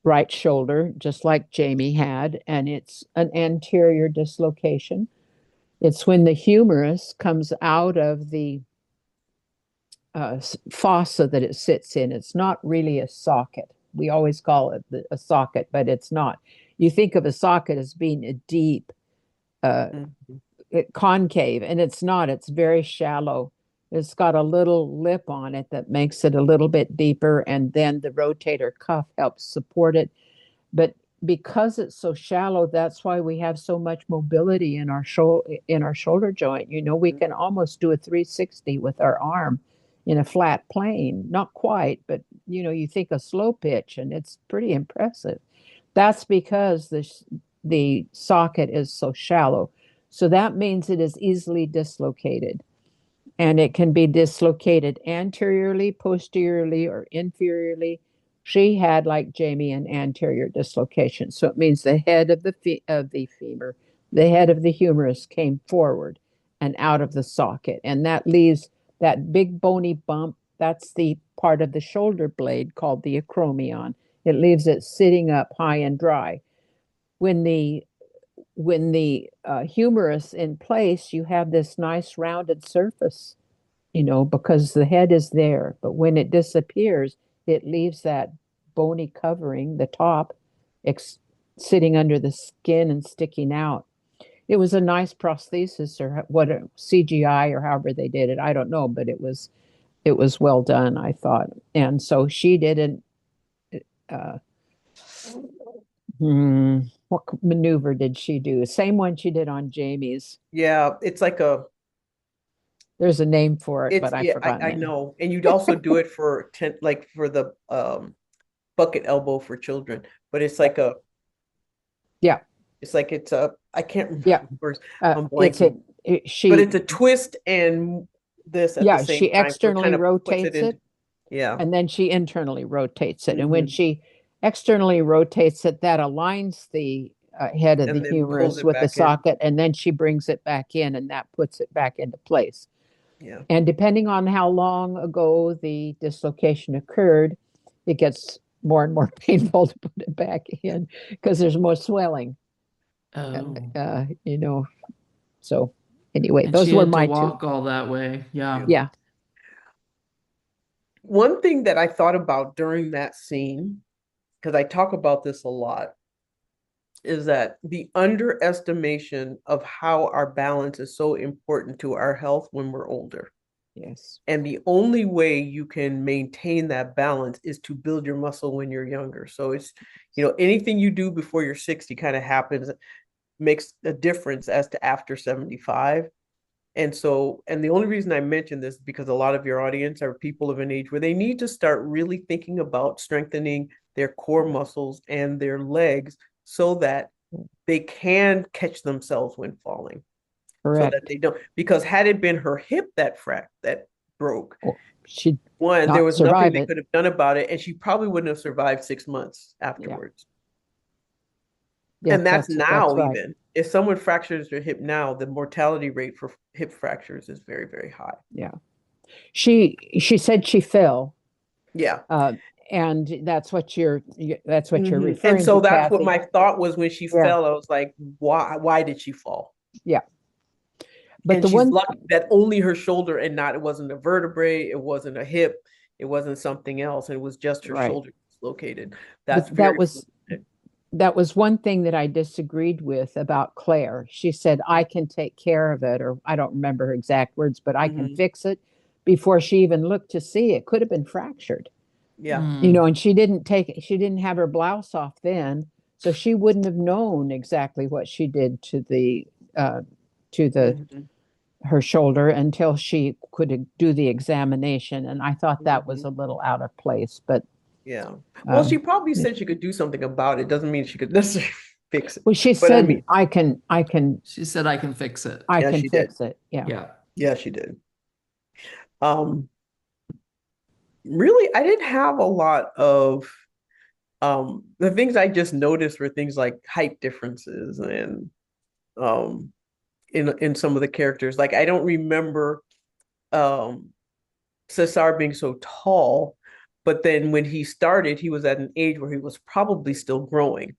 Speaker 2: right shoulder, just like Jamie had, and it's an anterior dislocation. It's when the humerus comes out of the fossa that it sits in. It's not really a socket. We always call it a socket, but it's not. You think of a socket as being a deep uh,
Speaker 3: Mhm.
Speaker 2: concave, and it's not. It's very shallow. It's got a little lip on it that makes it a little bit deeper, and then the rotator cuff helps support it. But because it's so shallow, that's why we have so much mobility in our shoulder joint. We can almost do a 360 with our arm in a flat plane. Not quite, but you think a slow pitch, and it's pretty impressive. That's because the socket is so shallow. So that means it is easily dislocated, and it can be dislocated anteriorly, posteriorly, or inferiorly. She had, like Jamie, an anterior dislocation. So it means the head of the femur, the head of the humerus came forward and out of the socket, and that leaves that big bony bump. That's the part of the shoulder blade called the acromion. It leaves it sitting up high and dry. When the humerus in place, you have this nice rounded surface, because the head is there. But when it disappears, it leaves that bony covering, the top, ex- sitting under the skin and sticking out. It was a nice prosthesis, or what, CGI, or however they did it. I don't know, but it was well done, I thought. And so she did an uh, what maneuver did she do? Same one she did on Jamie's.
Speaker 3: Yeah, it's like a
Speaker 2: There's a name for it,
Speaker 3: it's
Speaker 2: but I've
Speaker 3: yeah,
Speaker 2: forgotten
Speaker 3: I
Speaker 2: it.
Speaker 3: know. And you'd also do it for like for the bucket elbow for children, but
Speaker 2: Yeah,
Speaker 3: it's a I can't
Speaker 2: yeah.
Speaker 3: remember. I'm
Speaker 2: It's
Speaker 3: blanking. But
Speaker 2: she,
Speaker 3: it's a twist and this at the
Speaker 2: yeah,
Speaker 3: same
Speaker 2: she
Speaker 3: time, so it
Speaker 2: externally
Speaker 3: kind of puts it
Speaker 2: rotates
Speaker 3: into
Speaker 2: it,
Speaker 3: yeah.
Speaker 2: and then she internally rotates it. And when
Speaker 3: Hmm.
Speaker 2: she externally rotates it, that aligns the head of the
Speaker 3: And then pulls
Speaker 2: humerus
Speaker 3: it
Speaker 2: with the
Speaker 3: back in.
Speaker 2: socket, and then she brings it back in, and that puts it back into place.
Speaker 3: Yeah.
Speaker 2: And depending on how long ago the dislocation occurred, it gets more and more painful to put it back in because there's more swelling.
Speaker 1: Oh.
Speaker 2: Uh, you know, so. Anyway,
Speaker 1: And
Speaker 2: those
Speaker 1: she
Speaker 2: were
Speaker 1: had to
Speaker 2: my two.
Speaker 1: walk all that way. Yeah.
Speaker 3: Yeah.
Speaker 2: Yeah.
Speaker 3: One thing that I thought about during that scene, because I talk about this a lot, is that the underestimation of how our balance is so important to our health when we're older.
Speaker 2: Yes.
Speaker 3: And the only way you can maintain that balance is to build your muscle when you're younger. So it's, anything you do before you're 60 kind of happens, makes a difference as to after 75. And the only reason I mention this is because a lot of your audience are people of an age where they need to start really thinking about strengthening their core muscles and their legs so that they can catch themselves when falling, so that
Speaker 2: Correct.
Speaker 3: they don't. Because had it been her hip that broke,
Speaker 2: Well, she'd
Speaker 3: one, there
Speaker 2: not
Speaker 3: was nothing
Speaker 2: survive
Speaker 3: they
Speaker 2: it.
Speaker 3: could have done about it, and she probably wouldn't have survived 6 months
Speaker 2: Yeah.
Speaker 3: afterwards.
Speaker 2: Yeah,
Speaker 3: And that's
Speaker 2: that's
Speaker 3: now,
Speaker 2: right.
Speaker 3: even if someone fractures their hip now, the mortality rate for hip fractures is very, very high.
Speaker 2: Yeah. She said she fell.
Speaker 3: Yeah.
Speaker 2: Uh, and that's what you're
Speaker 3: And
Speaker 2: referring
Speaker 3: so
Speaker 2: to,
Speaker 3: that's what
Speaker 2: Kathy.
Speaker 3: my thought was when she
Speaker 2: Yeah.
Speaker 3: fell. I was like, why did she fall?
Speaker 2: Yeah. But
Speaker 3: And
Speaker 2: the
Speaker 3: she's
Speaker 2: one
Speaker 3: lucky that only her shoulder, and not, it wasn't a vertebrae, it wasn't a hip, it wasn't something else. It was just her
Speaker 2: right.
Speaker 3: shoulder dislocated.
Speaker 2: But
Speaker 3: That's very fortunate.
Speaker 2: that was one thing that I disagreed with about Claire. She said, I can take care of it, or I don't remember her exact words, but I can
Speaker 3: Mm-hmm.
Speaker 2: fix it before she even looked to see it. Could have been fractured.
Speaker 3: Yeah.
Speaker 2: And she didn't have her blouse off then, so she wouldn't have known exactly what she did uh, to the
Speaker 3: Mm-hmm.
Speaker 2: her shoulder until she could do the examination. And I thought that was
Speaker 3: Mm-hmm.
Speaker 2: a little out of place, but
Speaker 3: Yeah. Well, she
Speaker 2: um,
Speaker 3: probably said she could do something about it. Doesn't mean she could necessarily fix it.
Speaker 2: well, she
Speaker 3: But I
Speaker 2: said,
Speaker 3: mean,
Speaker 1: She said, I can fix it.
Speaker 2: I
Speaker 3: yeah,
Speaker 2: can
Speaker 3: she did.
Speaker 2: fix it. Yeah.
Speaker 1: Yeah.
Speaker 3: Yeah, she did. Um, Really, I didn't have a lot of the things I just noticed were things like height differences and um in some of the characters. Like I don't remember um Cesar being so tall, but then when he started, he was at an age where he was probably still growing.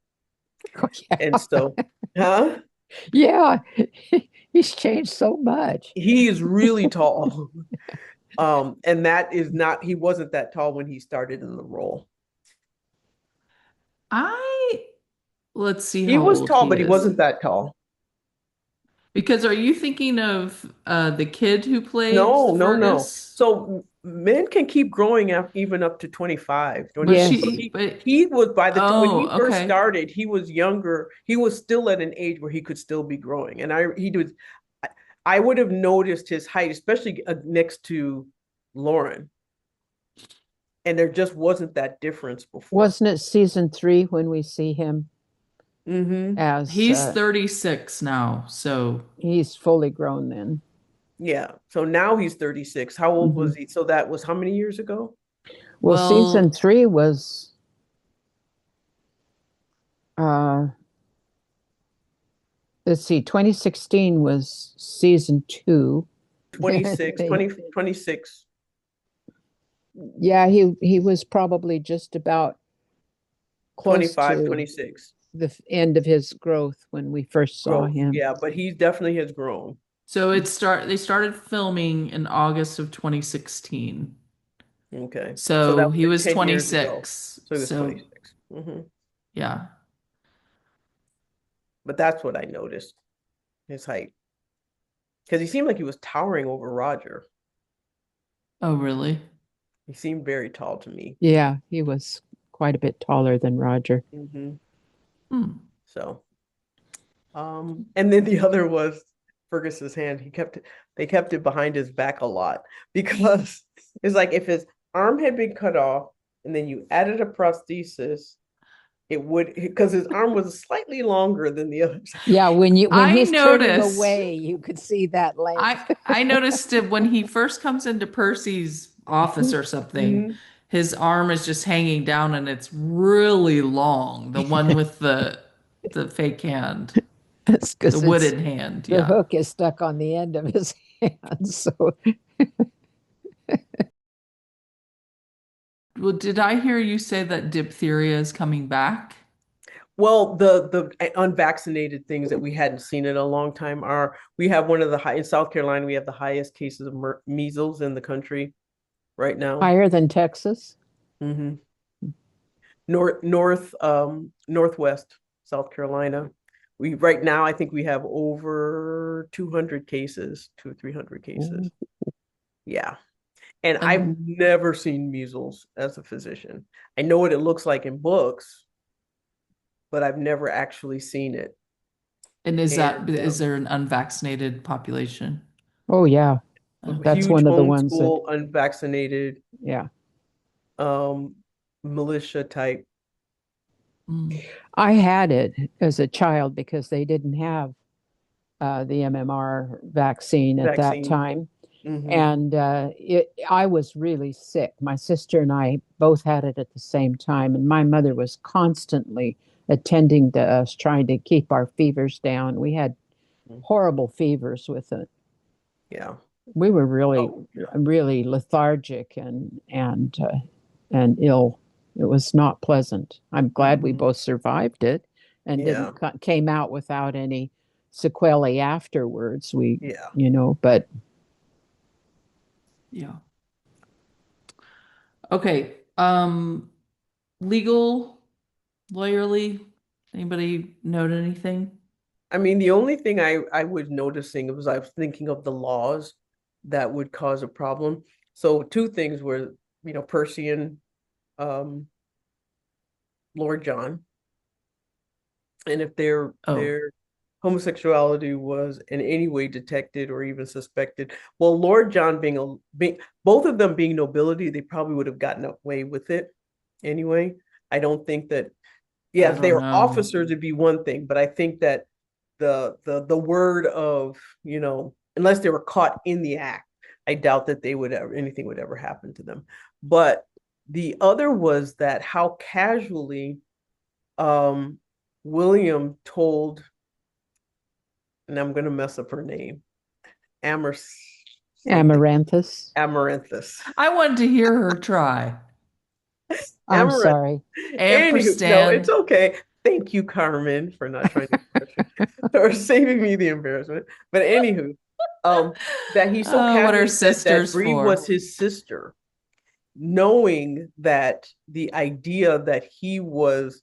Speaker 2: Oh,
Speaker 3: And
Speaker 2: yeah.
Speaker 3: so, huh?
Speaker 2: Yeah. He's changed so much.
Speaker 3: He is really tall. And that is not, he wasn't that tall when he started in the role.
Speaker 1: I, let's see
Speaker 3: He
Speaker 1: how
Speaker 3: was
Speaker 1: old
Speaker 3: tall,
Speaker 1: he
Speaker 3: but he
Speaker 1: is.
Speaker 3: wasn't that tall.
Speaker 1: Because are you thinking of the kid who played
Speaker 3: No, no, no.
Speaker 1: Fergus?
Speaker 3: So men can keep growing up even up to 25,
Speaker 1: But
Speaker 3: 26. So
Speaker 2: Yes.
Speaker 1: she, but,
Speaker 3: he was, by the time when
Speaker 1: oh,
Speaker 3: he first
Speaker 1: okay.
Speaker 3: started, he was younger. He was still at an age where he could still be growing. And I, I would have noticed his height, especially next to Lauren. And there just wasn't that difference before.
Speaker 2: Wasn't it season 3 when we see him
Speaker 3: Mm-hmm.
Speaker 2: as
Speaker 1: He's 36 now. So,
Speaker 2: he's fully grown then?
Speaker 3: Yeah. So now he's 36. How old
Speaker 2: Hmm.
Speaker 3: was he? So that was how many years ago?
Speaker 2: Well, season
Speaker 1: well,
Speaker 2: 3 was uh let's see, 2016 was season 2.
Speaker 3: 26, 20, 26.
Speaker 2: Yeah, he was probably just about close
Speaker 3: 25,
Speaker 2: to
Speaker 3: 26
Speaker 2: the end of his growth when we first saw
Speaker 3: growth.
Speaker 2: him.
Speaker 3: Yeah, but he definitely has grown.
Speaker 1: they started filming in August of 2016.
Speaker 3: Okay. So that
Speaker 1: So
Speaker 3: was
Speaker 1: he
Speaker 3: like
Speaker 1: was
Speaker 3: 10 years ago.
Speaker 1: 26.
Speaker 3: So he was
Speaker 1: So,
Speaker 3: 26. Hmm.
Speaker 1: yeah.
Speaker 3: But that's what I noticed, his height. Because he seemed like he was towering over Roger.
Speaker 1: Oh, really?
Speaker 3: He seemed very tall to me.
Speaker 2: Yeah, he was quite a bit taller than Roger.
Speaker 3: Hmm.
Speaker 1: Hmm.
Speaker 3: So, and then the other was Fergus's hand. They kept it behind his back a lot because it's like if his arm had been cut off and then you added a prosthesis, it would, because his arm was slightly longer than the other side.
Speaker 2: Yeah, when
Speaker 1: I
Speaker 2: he's turning
Speaker 1: noticed,
Speaker 2: away, you could see that length.
Speaker 1: I noticed it when he first comes into Percy's office or something.
Speaker 3: Mhm.
Speaker 1: His arm is just hanging down and it's really long. The one with the fake hand,
Speaker 2: It's
Speaker 1: the
Speaker 2: because it's
Speaker 1: wooden hand.
Speaker 2: the
Speaker 1: Yeah.
Speaker 2: hook is stuck on the end of his hand. So
Speaker 1: Well, did I hear you say that diphtheria is coming back?
Speaker 3: Well, the unvaccinated things that we hadn't seen in a long time are we have one of the high in South Carolina, we have the highest cases of measles in the country right now.
Speaker 2: Higher than Texas?
Speaker 3: Hmm. Northwest South Carolina. We right now I think we have over 200 cases, 300 cases.
Speaker 2: Mm.
Speaker 3: Yeah. And I've
Speaker 1: And
Speaker 3: never seen measles as a physician. I know what it looks like in books, but I've never actually seen it.
Speaker 1: and
Speaker 3: And
Speaker 1: is there an unvaccinated population?
Speaker 2: Oh, yeah.
Speaker 3: a
Speaker 2: That's
Speaker 3: huge
Speaker 2: one of the ones that,
Speaker 3: homeschool, unvaccinated,
Speaker 2: yeah.
Speaker 3: um, militia type
Speaker 1: Mm.
Speaker 2: I had it as a child because they didn't have the MMR vaccine at that
Speaker 3: vaccine.
Speaker 2: time.
Speaker 3: Hmm.
Speaker 2: And I was really sick. My sister and I both had it at the same time. And my mother was constantly attending to us, trying to keep our fevers down. We had horrible fevers with it.
Speaker 3: Yeah.
Speaker 2: We were really,
Speaker 3: Oh, yeah.
Speaker 2: really lethargic and ill. It was not pleasant. I'm glad we
Speaker 3: Hmm.
Speaker 2: both survived it and
Speaker 3: Yeah.
Speaker 2: didn't came out without any sequelae afterwards.
Speaker 3: Yeah.
Speaker 2: But
Speaker 1: Yeah. Okay. Legal, lawyerly, anybody note anything?
Speaker 3: I mean, the only thing I was noticing was I was thinking of the laws that would cause a problem. So two things were, Percy and um, Lord John, and if
Speaker 1: Oh,
Speaker 3: their homosexuality was in any way detected or even suspected, well, Lord John being both of them being nobility, they probably would have gotten away with it anyway. I don't think that, yeah,
Speaker 1: I
Speaker 3: if they
Speaker 1: don't
Speaker 3: were
Speaker 1: know.
Speaker 3: officers, it'd be one thing, but I think that the word of, unless they were caught in the act, I doubt that they would ever anything would ever happen to them. But the other was that how casually um William told, and I'm gonna mess up her name, Amor something,
Speaker 2: amaranthus.
Speaker 3: Amaranthus.
Speaker 1: I wanted to hear her try.
Speaker 2: I'm
Speaker 3: Amaranth.
Speaker 2: sorry.
Speaker 3: Anywho, no, it's
Speaker 1: Ampersand.
Speaker 3: okay. Thank you, Carmen, for not trying to embarrass me, or saving me the embarrassment. But anywho, um, that he so
Speaker 1: Oh, what are
Speaker 3: casually said that
Speaker 1: sisters
Speaker 3: Bree
Speaker 1: for?
Speaker 3: was his sister, knowing that the idea that he was,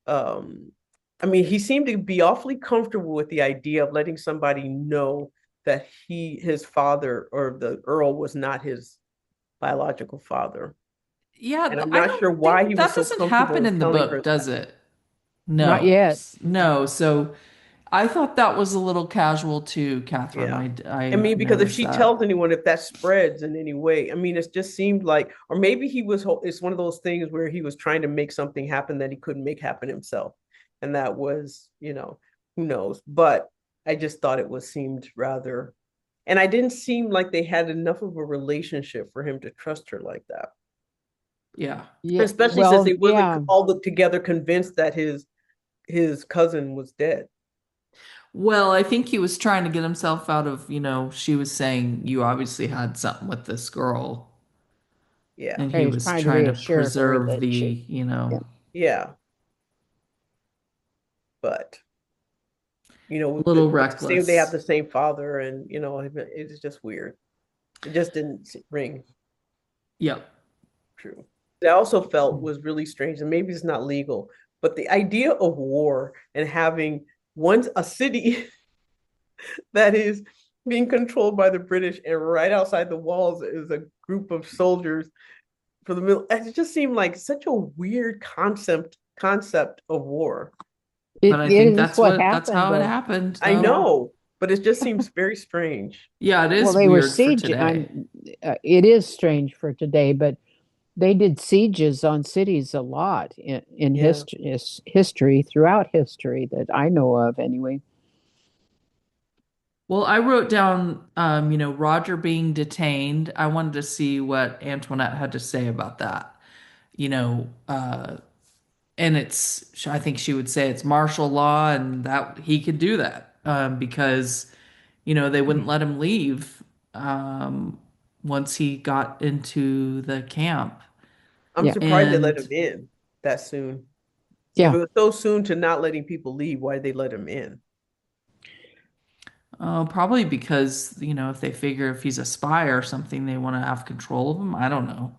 Speaker 3: um, I mean, he seemed to be awfully comfortable with the idea of letting somebody know that his father or the Earl was not his biological father.
Speaker 1: Yeah,
Speaker 3: And I'm
Speaker 1: I
Speaker 3: not
Speaker 1: don't
Speaker 3: sure why
Speaker 1: think
Speaker 3: he was
Speaker 1: that
Speaker 3: so
Speaker 1: doesn't
Speaker 3: comfortable
Speaker 1: happen
Speaker 3: in
Speaker 1: in the
Speaker 3: telling her
Speaker 1: book,
Speaker 3: that.
Speaker 1: does it?
Speaker 2: Not
Speaker 1: No,
Speaker 2: yet.
Speaker 1: no. So I thought that was a little casual too, Catherine.
Speaker 3: Yeah. I
Speaker 1: I
Speaker 3: mean, because if
Speaker 1: noticed
Speaker 3: she tells
Speaker 1: that.
Speaker 3: anyone, if that spreads in any way, I mean, it just seemed like, or maybe it's one of those things where he was trying to make something happen that he couldn't make happen himself. And that was, who knows? But I just thought seemed rather, and I didn't seem like they had enough of a relationship for him to trust her like that.
Speaker 1: Yeah.
Speaker 2: Yeah.
Speaker 3: Especially since
Speaker 2: Well,
Speaker 3: they wasn't
Speaker 2: yeah.
Speaker 3: all together convinced that his cousin was dead.
Speaker 1: Well, I think he was trying to get himself out of, she was saying you obviously had something with this girl,
Speaker 3: Yeah.
Speaker 1: and he
Speaker 2: He's
Speaker 1: was
Speaker 2: trying to
Speaker 1: trying to
Speaker 2: reassure her
Speaker 1: preserve
Speaker 2: that
Speaker 1: the,
Speaker 2: yeah.
Speaker 3: Yeah. But
Speaker 1: a little
Speaker 3: but to say they have
Speaker 1: reckless.
Speaker 3: the same father, and it's just weird. It just didn't ring
Speaker 1: Yep.
Speaker 3: true. I also felt was really strange, and maybe it's not legal, but the idea of war and having a city that is being controlled by the British, and right outside the walls is a group of soldiers for the middle. It just seemed like such a weird concept of war.
Speaker 1: But I
Speaker 2: It
Speaker 1: think
Speaker 2: is what
Speaker 1: that's
Speaker 2: happened
Speaker 1: how it
Speaker 2: though.
Speaker 1: happened,
Speaker 3: I
Speaker 1: though.
Speaker 2: Yeah.
Speaker 3: know, but it just seems very strange.
Speaker 1: Yeah, it
Speaker 2: Well,
Speaker 1: is
Speaker 2: they were
Speaker 1: weird for
Speaker 2: siege.
Speaker 1: today.
Speaker 2: It is strange for today, but they did sieges on cities a lot in
Speaker 3: Yeah.
Speaker 2: history throughout history that I know of anyway.
Speaker 1: Well, I wrote down, Roger being detained. I wanted to see what Antoinette had to say about that. You know, and I think she would say it's martial law and that he could do that because, they wouldn't let him leave once he got into the camp.
Speaker 3: I'm
Speaker 2: Yeah.
Speaker 3: surprised they let him
Speaker 1: And
Speaker 3: in that soon. If
Speaker 2: Yeah.
Speaker 3: it was so soon to not letting people leave, why did they let him in?
Speaker 1: Probably because, if they figure if he's a spy or something, they want to have control of him. I don't know.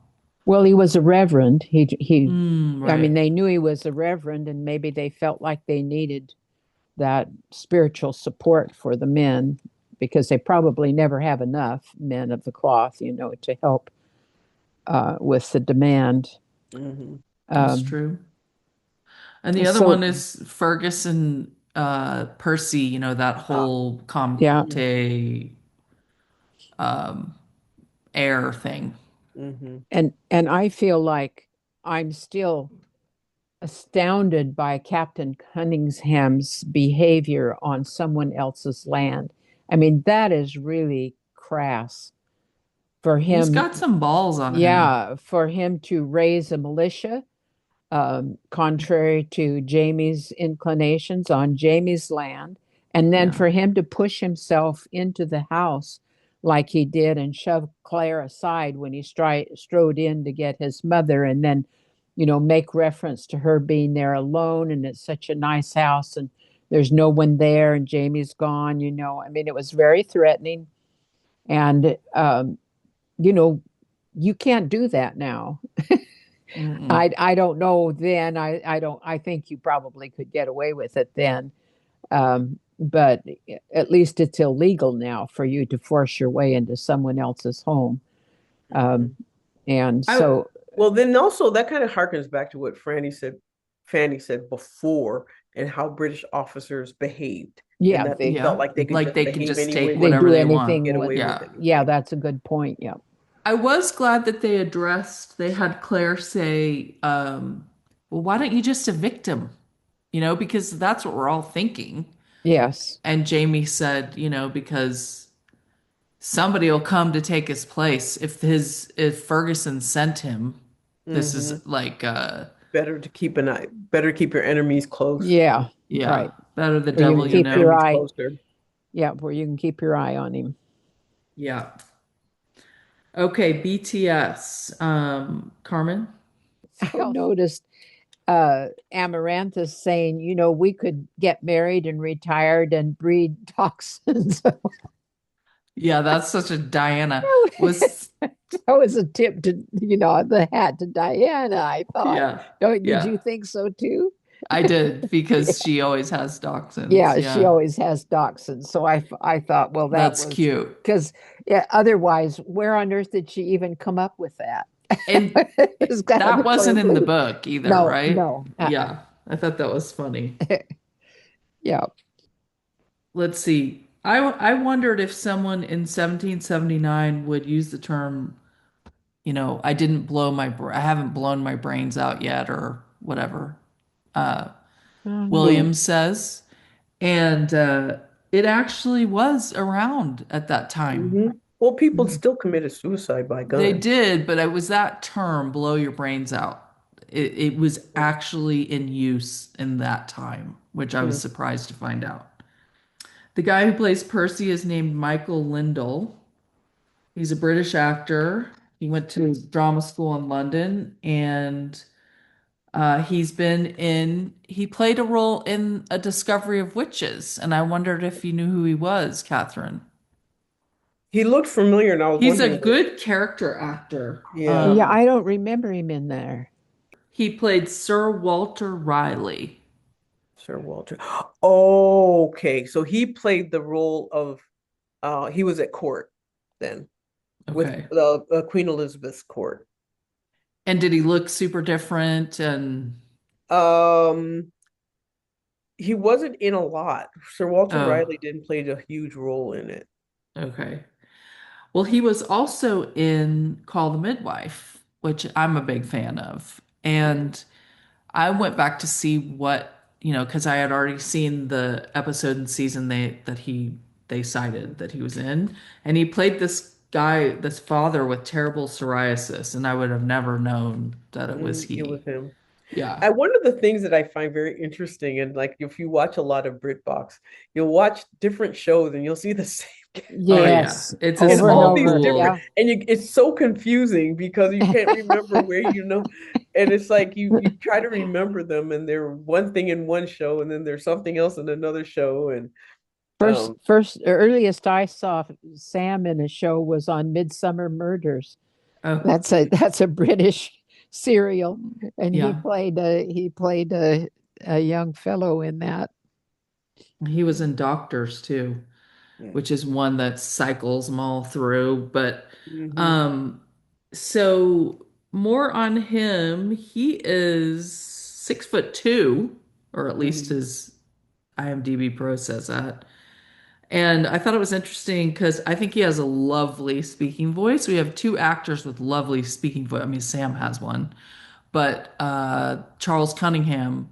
Speaker 2: Well, he was a reverend. I mean,
Speaker 1: Right.
Speaker 2: they knew he was a reverend, and maybe they felt like they needed that spiritual support for the men because they probably never have enough men of the cloth, to help with the demand.
Speaker 3: Hmm.
Speaker 1: That's
Speaker 2: Um,
Speaker 1: true. And the other
Speaker 2: so,
Speaker 1: one is Ferguson, Percy, that
Speaker 3: Ah,
Speaker 1: whole
Speaker 2: yeah,
Speaker 1: Comte um, air thing.
Speaker 3: hmm.
Speaker 2: and I feel like I'm still astounded by Captain Cunningham's behavior on someone else's land. I mean, that is really crass for
Speaker 1: He's
Speaker 2: him.
Speaker 1: got some balls on him.
Speaker 2: Yeah, for him to raise a militia, contrary to Jamie's inclinations on Jamie's land, and then
Speaker 1: Yeah.
Speaker 2: for him to push himself into the house like he did and shove Claire aside when he strode in to get his mother, and then, make reference to her being there alone, and it's such a nice house, and there's no one there, and Jamie's gone. I mean, it was very threatening, and you know, you can't do that now.
Speaker 1: Mm-mm.
Speaker 2: I don't know then. I don't I think you probably could get away with it then. But at least it's illegal now for you to force your way into someone else's home.
Speaker 3: Hmm.
Speaker 2: Um, and
Speaker 1: I
Speaker 2: so
Speaker 3: Well, then also that kind of harkens back to what Fanny said before, and how British officers behaved, and
Speaker 2: yeah,
Speaker 3: that they
Speaker 2: they
Speaker 3: felt
Speaker 1: Yeah,
Speaker 3: like they could
Speaker 1: like
Speaker 3: just
Speaker 1: they can
Speaker 3: behave
Speaker 1: just
Speaker 3: any
Speaker 1: take
Speaker 3: way
Speaker 2: they
Speaker 1: whatever
Speaker 2: do
Speaker 1: they
Speaker 3: and
Speaker 1: want.
Speaker 3: get
Speaker 2: anything
Speaker 3: away with
Speaker 1: Yeah.
Speaker 2: yeah,
Speaker 3: anything.
Speaker 2: that's a good point. Yeah.
Speaker 1: I was glad that they had Claire say, well, why don't you just evict him? Because that's what we're all thinking.
Speaker 2: Yes.
Speaker 1: And Jamie said, because somebody will come to take his place. If Ferguson sent him, this
Speaker 3: Hmm.
Speaker 1: is like
Speaker 3: Better keep your enemies close.
Speaker 2: Yeah.
Speaker 1: yeah,
Speaker 2: Right.
Speaker 1: better the
Speaker 2: Where you
Speaker 3: Keep
Speaker 2: can
Speaker 1: devil you
Speaker 2: keep
Speaker 3: your
Speaker 2: your
Speaker 1: know.
Speaker 3: enemies
Speaker 2: eye.
Speaker 3: closer.
Speaker 2: Yeah, where you can keep your eye on him.
Speaker 1: Yeah. Okay, BTS. Carmen?
Speaker 2: I noticed Amaranthus saying, we could get married and retired and breed toxins.
Speaker 1: Yeah, that's such a Diana. Was
Speaker 2: That was a tip to, the hat to Diana. I thought,
Speaker 1: yeah,
Speaker 2: don't did
Speaker 1: yeah.
Speaker 2: you think so too?
Speaker 1: I did because she always has dachshunds.
Speaker 2: Yeah, she
Speaker 1: Yeah.
Speaker 2: always has dachshunds. So I thought, well, that
Speaker 1: That's
Speaker 2: was
Speaker 1: cute.
Speaker 2: because yeah, otherwise, where on earth did she even come up with that?
Speaker 1: And
Speaker 2: It's kind of
Speaker 1: that
Speaker 2: a
Speaker 1: wasn't
Speaker 2: clever
Speaker 1: in the
Speaker 2: clue.
Speaker 1: book either,
Speaker 2: No,
Speaker 1: right?
Speaker 2: no.
Speaker 1: Yeah. I thought that was funny.
Speaker 2: Yeah.
Speaker 1: Let's see. I wondered if someone in 1779 would use the term, I haven't blown my brains out yet or whatever. Uh,
Speaker 2: Hmm.
Speaker 1: Williams says. And it actually was around at that time.
Speaker 3: Hmm. Well, people still committed suicide by
Speaker 1: They
Speaker 3: gun.
Speaker 1: did, but it was that term, blow your brains out. It was actually in use in that time, which I was
Speaker 3: Hmm.
Speaker 1: surprised to find out. The guy who plays Percy is named Michael Lindell. He's a British actor. He went to drama school in London and he played a role in A Discovery of Witches. And I wondered if you knew who he was, Catherine.
Speaker 3: He looked familiar, and I was
Speaker 1: He's a
Speaker 3: wondering what.
Speaker 1: good character actor.
Speaker 3: Yeah,
Speaker 2: Yeah, I don't remember him in there.
Speaker 1: He played Sir Walter Riley.
Speaker 3: Sir Walter. Oh, okay. So he played the role of. He was at court then with
Speaker 1: Okay.
Speaker 3: Queen Elizabeth's court.
Speaker 1: And did he look super different? And
Speaker 3: Um, he wasn't in a lot. Sir Walter
Speaker 1: oh,
Speaker 3: Riley didn't play a huge role in it.
Speaker 1: okay. Well, he was also in Call the Midwife, which I'm a big fan of. And I went back to see because I had already seen the episode and season they cited that he was in, and he played this guy, this father with terrible psoriasis, and I would have never known that it was
Speaker 3: It was
Speaker 1: he.
Speaker 3: him.
Speaker 1: Yeah.
Speaker 3: One of the things that I find very interesting, and like if you watch a lot of BritBox, you'll watch different shows and you'll see the same
Speaker 1: Oh yeah,
Speaker 2: Yes,
Speaker 1: it's a
Speaker 3: And
Speaker 2: over and
Speaker 3: all
Speaker 1: small
Speaker 3: these
Speaker 2: over.
Speaker 3: different,
Speaker 2: Yeah.
Speaker 1: pool.
Speaker 3: and it's so confusing because you can't remember where and it's like you try to remember them, and they're one thing in one show, and then there's something else in another show, and
Speaker 2: First,
Speaker 3: um,
Speaker 2: first, earliest I saw Sam in a show was on Midsummer Murders.
Speaker 1: Oh
Speaker 2: That's a British serial, and
Speaker 1: yeah,
Speaker 2: he played a young fellow in that.
Speaker 1: he was in Doctors too, which is one that cycles them all through. But
Speaker 3: mm-hmm,
Speaker 1: um, so more on him. He is 6'2", or at least
Speaker 3: mm-hmm,
Speaker 1: his IMDb Pro says that. And I thought it was interesting because I think he has a lovely speaking voice. We have two actors with lovely speaking voice. I mean, Sam has one, but Charles Cunningham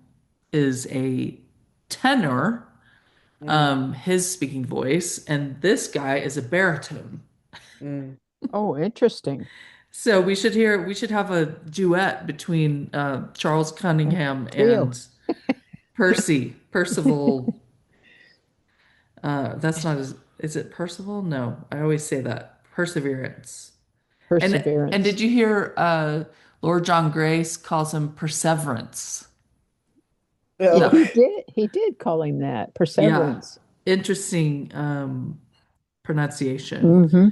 Speaker 1: is a tenor,
Speaker 3: mm-hmm,
Speaker 1: his speaking voice, and this guy is a baritone.
Speaker 3: mm.
Speaker 2: Oh, interesting.
Speaker 1: So we should have a duet between Charles
Speaker 2: A
Speaker 1: Cunningham
Speaker 2: trio.
Speaker 1: and Percival. That's not his, is it Percival? No, I always say that. Perseverance. And
Speaker 2: Perseverance.
Speaker 1: did you hear Lord John Grace calls him Perseverance?
Speaker 2: Yeah,
Speaker 3: Oh,
Speaker 2: he did call him that.
Speaker 1: Yeah.
Speaker 2: Perseverance.
Speaker 1: Interesting pronunciation.
Speaker 2: Hmm.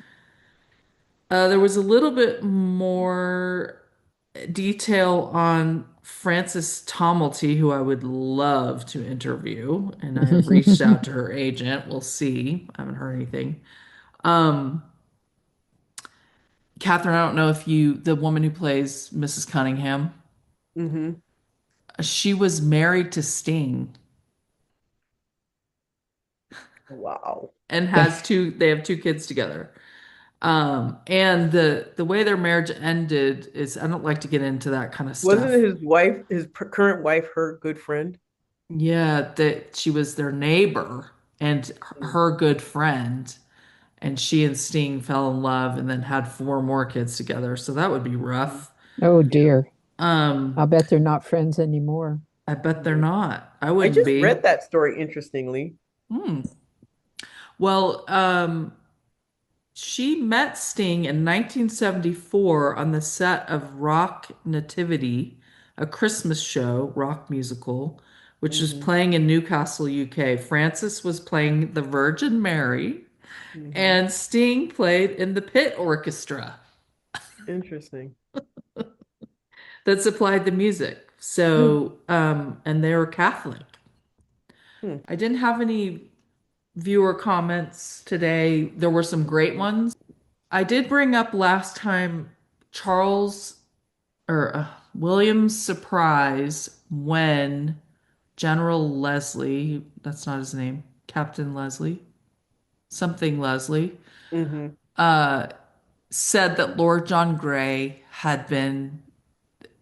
Speaker 1: There was a little bit more detail on Frances Tomelty, who I would love to interview, and I have reached out to her agent. We'll see. I haven't heard anything. Um, Catherine, I don't know if you, the woman who plays Mrs. Cunningham,
Speaker 3: mm-hmm.
Speaker 1: she was married to Sting
Speaker 3: Wow.
Speaker 1: and they have two kids together. And the way their marriage ended is, I don't like to get into that kind of
Speaker 3: Wasn't
Speaker 1: stuff.
Speaker 3: his wife, current wife, her good friend?
Speaker 1: Yeah, that she was their neighbor and
Speaker 3: Mm.
Speaker 1: her good friend, and she and Sting fell in love and then had four more kids together. So that would be
Speaker 3: Mm.
Speaker 1: rough.
Speaker 2: Oh
Speaker 3: Yeah.
Speaker 2: dear.
Speaker 1: Um,
Speaker 2: I'll bet they're not friends anymore.
Speaker 1: I bet they're
Speaker 3: Yeah.
Speaker 1: not. I
Speaker 3: I
Speaker 1: wouldn't
Speaker 3: just
Speaker 1: be.
Speaker 3: read that story interestingly.
Speaker 1: Hmm. Well, she met Sting in 1974 on the set of Rock Nativity, a Christmas show, rock musical, which was
Speaker 3: Mm-hmm.
Speaker 1: playing in Newcastle, UK. Frances was playing the Virgin Mary,
Speaker 3: Mm-hmm.
Speaker 1: and Sting played in the pit orchestra
Speaker 3: Interesting.
Speaker 1: that supplied the music.
Speaker 3: Hmm.
Speaker 1: So, and they were Catholic.
Speaker 3: Hmm.
Speaker 1: I didn't have any viewer comments today. There were some great ones. I did bring up last time Charles or William's surprise when General Leslie, that's not his name, Captain Leslie, something Leslie,
Speaker 3: Mm-hmm.
Speaker 1: uh, said that Lord John Grey had been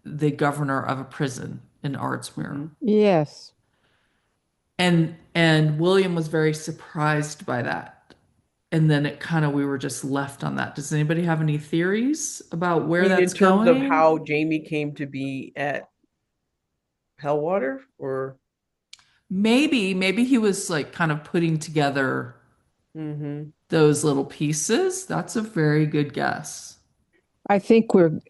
Speaker 1: the governor of a prison in Ardsmuir.
Speaker 3: Mm-hmm.
Speaker 2: Yes.
Speaker 1: And William was very surprised by that. And then it kind of we were just left on that. Does anybody have any theories about
Speaker 3: I
Speaker 1: where
Speaker 3: mean, in
Speaker 1: that's
Speaker 3: terms of
Speaker 1: going?
Speaker 3: how Jamie came to be at Hellwater, or
Speaker 1: Maybe he was like kind of putting together
Speaker 3: mm-hmm.
Speaker 1: those little pieces. That's a very good guess.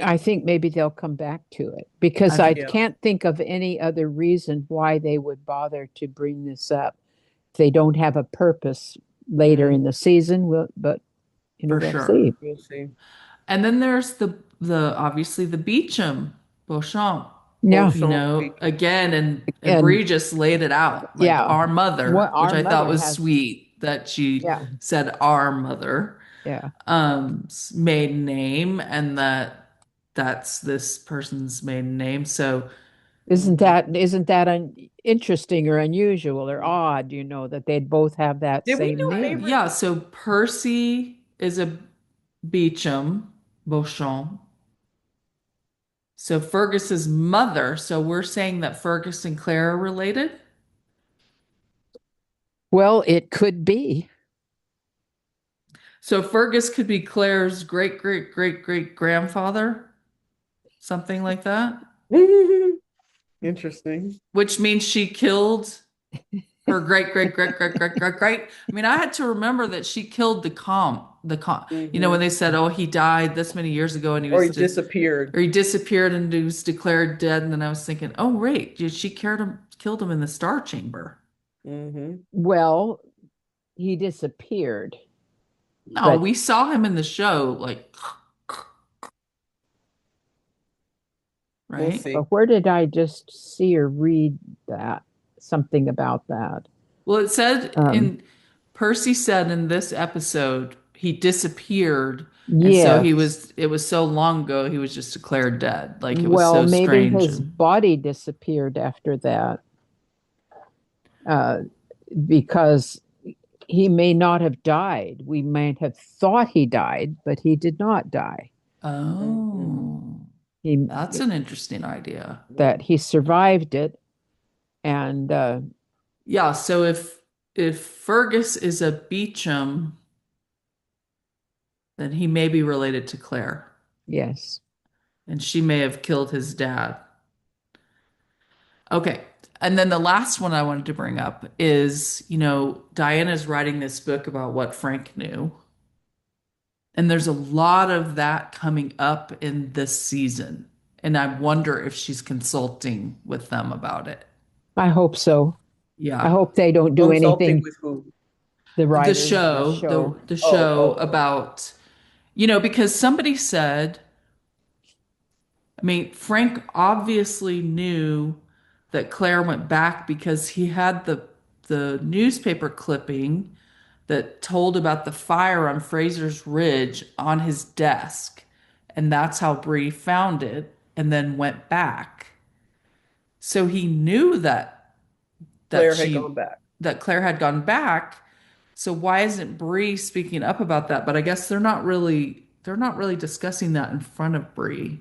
Speaker 2: I think maybe they'll come back to it because
Speaker 1: I
Speaker 2: I
Speaker 1: think
Speaker 3: Yeah.
Speaker 2: can't think of any other reason why they would bother to bring this up. If they don't have a purpose later in
Speaker 3: Mm,
Speaker 2: the season, but
Speaker 1: for
Speaker 2: we'll
Speaker 1: sure.
Speaker 2: see.
Speaker 3: we'll see.
Speaker 1: And then there's the obviously the Beecham Beauchamp,
Speaker 2: Yeah.
Speaker 3: Beauchamp Beach.
Speaker 1: again, and
Speaker 2: And
Speaker 1: Bree just laid it out like
Speaker 2: yeah,
Speaker 1: our mother,
Speaker 2: what
Speaker 1: which
Speaker 2: our
Speaker 1: I thought
Speaker 2: mother
Speaker 1: was
Speaker 2: has,
Speaker 1: sweet that she
Speaker 2: yeah,
Speaker 1: said our mother
Speaker 2: yeah.
Speaker 1: maiden name and that's this person's maiden name. So
Speaker 3: Mm-hmm.
Speaker 2: Isn't that interesting or unusual or odd, that they'd both have that
Speaker 3: Did we
Speaker 2: same
Speaker 3: do
Speaker 2: name?
Speaker 3: favorite?
Speaker 1: yeah, so Percy is a Beecham Beauchamp. So Fergus's mother. So we're saying that Fergus and Claire are related.
Speaker 2: Well, it could be.
Speaker 1: So Fergus could be Claire's great great great great grandfather, something like that,
Speaker 3: Interesting.
Speaker 1: which means she killed. Her great, great, great, great, great, great, great. I mean, I had to remember that she killed when
Speaker 3: Hmm.
Speaker 1: they said, oh, he died this many years ago and
Speaker 3: Or he disappeared.
Speaker 1: or he disappeared and he was declared dead. And then I was thinking, oh, wait, she killed him in the Star Chamber.
Speaker 3: Hmm.
Speaker 2: Well, he disappeared,
Speaker 1: No,
Speaker 2: but
Speaker 1: we saw him in the show, like,
Speaker 3: We'll
Speaker 1: right?
Speaker 3: see.
Speaker 2: but where did I just see or read that? Something about that.
Speaker 1: Well, it said
Speaker 2: Um,
Speaker 1: in Percy said in this episode he disappeared, and so
Speaker 2: yes.
Speaker 1: it was so long ago he was just declared dead. Like it was
Speaker 2: Well,
Speaker 1: so
Speaker 2: maybe
Speaker 1: strange
Speaker 2: his
Speaker 1: and
Speaker 2: body disappeared after that, uh, because he may not have died. We might have thought he died, but he did not die.
Speaker 3: Hmm.
Speaker 1: oh,
Speaker 2: He
Speaker 1: that's an interesting idea.
Speaker 3: Yeah.
Speaker 2: that he survived it, and
Speaker 1: Yeah, so if Fergus is a Beecham, then he may be related to Claire,
Speaker 2: yes,
Speaker 1: and she may have killed his dad. Okay. And then the last one I wanted to bring up is, Diana's writing this book about what Frank knew. And there's a lot of that coming up in this season. And I wonder if she's consulting with them about it.
Speaker 2: I hope so. I
Speaker 1: Yeah.
Speaker 2: hope they don't do
Speaker 3: Consulting
Speaker 2: anything.
Speaker 3: with who?
Speaker 2: The
Speaker 1: The
Speaker 2: writers of the
Speaker 1: show,
Speaker 2: show.
Speaker 1: the
Speaker 3: Oh,
Speaker 1: show
Speaker 3: oh, oh.
Speaker 1: about, because somebody said, I mean, Frank obviously knew that Claire went back because he had the newspaper clipping that told about the fire on Fraser's Ridge on his desk. And that's how Bree found it and then went back. So he knew that
Speaker 3: Claire had
Speaker 1: she
Speaker 3: gone back.
Speaker 1: that Claire had gone back. So why isn't Bree speaking up about that? But I guess they're not really discussing that in front of Bree.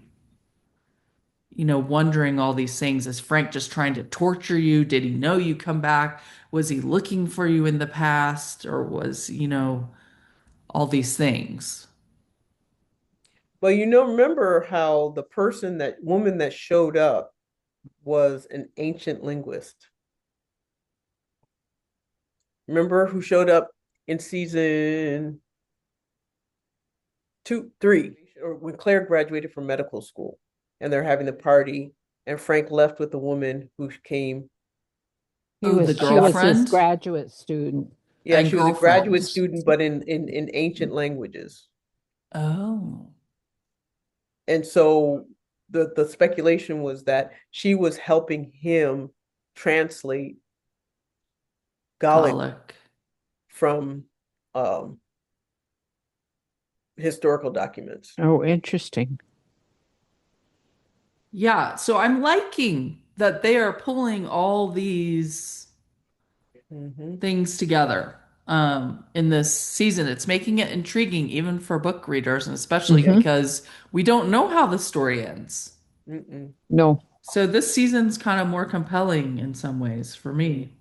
Speaker 1: Wondering all these things. Is Frank just trying to torture you? Did he know you come back? Was he looking for you in the past? Or was, all these things?
Speaker 3: But remember how that woman that showed up was an ancient linguist. Remember who showed up in season two, three, or when Claire graduated from medical school and they're having the party, and Frank left with the woman who came.
Speaker 1: Oh, the
Speaker 2: She was his
Speaker 1: girlfriend
Speaker 2: graduate student.
Speaker 3: Yeah,
Speaker 1: and
Speaker 3: she was a graduate
Speaker 1: girlfriend.
Speaker 3: student, but in ancient languages.
Speaker 1: Oh,
Speaker 3: And so the speculation was that she was helping him translate Gaelic
Speaker 1: Gaelic.
Speaker 3: from um, historical documents.
Speaker 2: Oh, interesting.
Speaker 1: Yeah, so I'm liking that they are pulling all these
Speaker 3: Hmm.
Speaker 1: things together in this season. It's making it intriguing even for book readers, and especially
Speaker 3: Yeah.
Speaker 2: Hmm.
Speaker 1: because we don't know how the story ends.
Speaker 3: Mm-mm.
Speaker 2: No.
Speaker 1: So this season's kind of more compelling in some ways for
Speaker 3: Mm.
Speaker 1: me.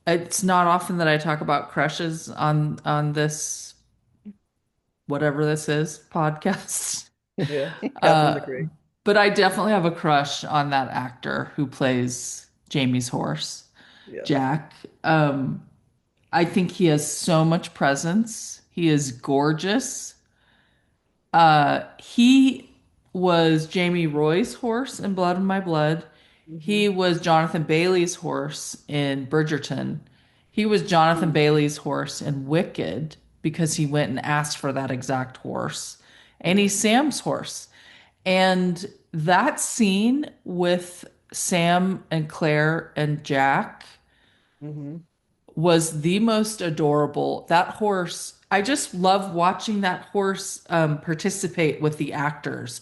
Speaker 1: It's not often that I talk about crushes on this whatever this is podcast.
Speaker 3: Yeah, Catherine the
Speaker 1: Uh,
Speaker 3: Great.
Speaker 1: but I definitely have a crush on that actor who plays Jamie's horse,
Speaker 3: Yes.
Speaker 1: Jack. Um, I think he has so much presence. He is gorgeous. He was Jamie Roy's horse in Blood of My Blood.
Speaker 3: Hmm.
Speaker 1: He was Jonathan Bailey's horse in Bridgerton. He was Jonathan
Speaker 3: Mm.
Speaker 1: Bailey's horse in Wicked because he went and asked for that exact horse. And he's
Speaker 3: Mm.
Speaker 1: Sam's horse. And that scene with Sam and Claire and Jack
Speaker 3: Hmm.
Speaker 1: was the most adorable. That horse, I just love watching that horse participate with the actors.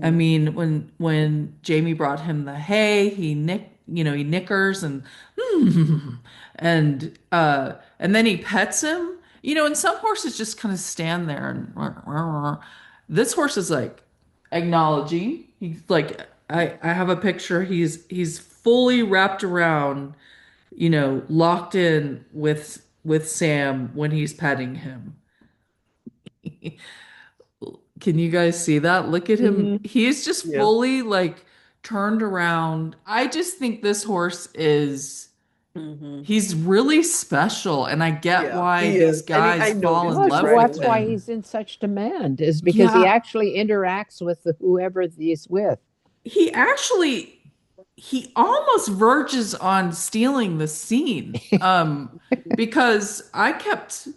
Speaker 1: I
Speaker 3: Hmm.
Speaker 1: mean, when Jamie brought him the hay, he nickers and and then he pets him. And some horses just kind of stand there and this horse is like acknowledging. He's like I have a picture. He's fully wrapped around, locked in with Sam when he's petting him. Can you guys see that? Look at him.
Speaker 3: Hmm.
Speaker 1: He's just
Speaker 3: Yeah.
Speaker 1: fully like turned around. I just think this horse is,
Speaker 3: Hmm.
Speaker 1: he's really special, and I get
Speaker 3: Yeah,
Speaker 1: why
Speaker 3: he
Speaker 1: these
Speaker 3: is. And
Speaker 1: guys
Speaker 3: I
Speaker 1: fall
Speaker 3: noticed
Speaker 1: in
Speaker 2: Well,
Speaker 3: it
Speaker 2: it's,
Speaker 1: love
Speaker 3: right
Speaker 1: with
Speaker 2: that's why
Speaker 3: away.
Speaker 1: him.
Speaker 2: he's in such demand, is because he
Speaker 1: Yeah,
Speaker 2: actually interacts with whoever he's with.
Speaker 1: he actually he almost verges on stealing the scene. Because I kept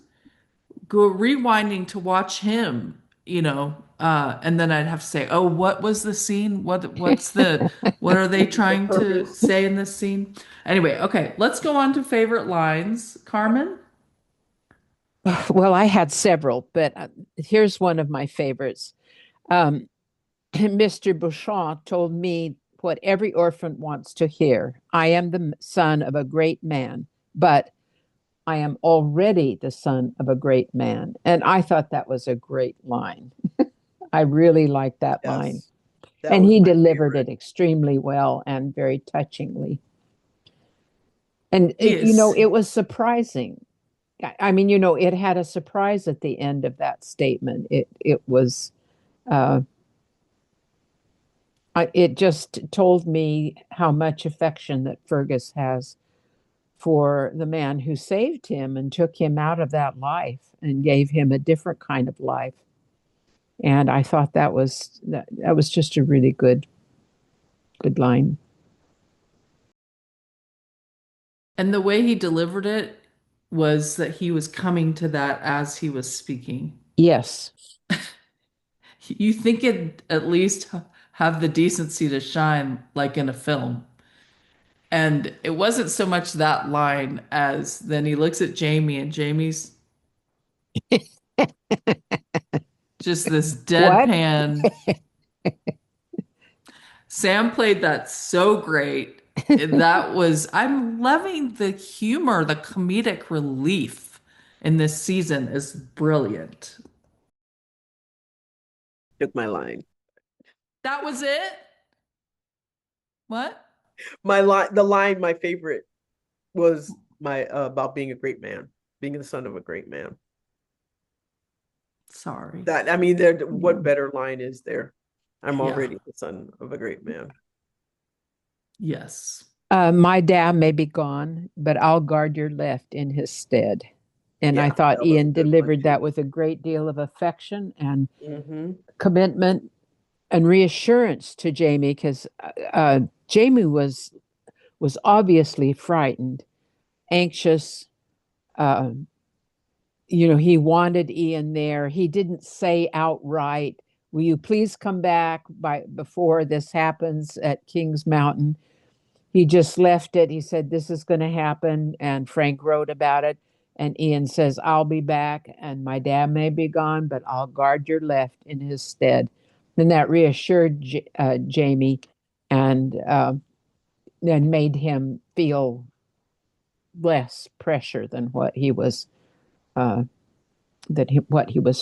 Speaker 1: rewinding to watch him, and then I'd have to say, "Oh, what was the scene? What are they
Speaker 3: The
Speaker 1: trying to
Speaker 3: purpose.
Speaker 1: say in this scene?" Anyway, okay, let's go on to favorite lines. Carmen?
Speaker 2: Well, I had several, but here's one of my favorites. Um, Mr. Bouchon told me what every orphan wants to hear. I am the son of a great man, but I am already the son of a great man. And I thought that was a great line. I really liked that line.
Speaker 3: Yes, that
Speaker 2: And
Speaker 3: was
Speaker 2: he
Speaker 3: my
Speaker 2: delivered
Speaker 3: favorite.
Speaker 2: it extremely well and very touchingly. And,
Speaker 1: He is.
Speaker 2: it was surprising. I mean, it had a surprise at the end of that statement. It was, uh, it just told me how much affection that Fergus has for the man who saved him and took him out of that life and gave him a different kind of life. And I thought that was just a really good line.
Speaker 1: And the way he delivered it was that he was coming to that as he was speaking.
Speaker 2: Yes.
Speaker 1: You think it at least have the decency to shine like in a film. And it wasn't so much that line as then he looks at Jamie and Jamie's just this
Speaker 2: What?
Speaker 1: deadpan. Sam played that so great. I'm loving the humor, the comedic relief in this season is brilliant.
Speaker 3: Took my line.
Speaker 1: That was it? What?
Speaker 3: My line, the line, my favorite was my about being a great man, being the son of a great man.
Speaker 1: Sorry.
Speaker 3: That I mean, there.
Speaker 2: Yeah.
Speaker 3: What better line is there? I'm
Speaker 1: Yeah.
Speaker 3: already the son of a great man.
Speaker 1: Yes.
Speaker 2: My dad may be gone, but I'll guard your left in his stead. And I
Speaker 3: Yeah,
Speaker 2: thought
Speaker 3: that was a
Speaker 2: Ian
Speaker 3: good one
Speaker 2: delivered that
Speaker 3: too.
Speaker 2: with a great deal of affection and
Speaker 3: Hmm.
Speaker 2: commitment and reassurance to Jamie because Jamie was obviously frightened, anxious. Uh, he wanted Ian there. He didn't say outright, "Will you please come back by before this happens at Kings Mountain?" He just left it. He said, "This is going to happen," and Frank wrote about it. And Ian says, "I'll be back, and my dad may be gone, but I'll guard your left in his stead." And that reassured Jamie and made him feel less pressure than uh, what he was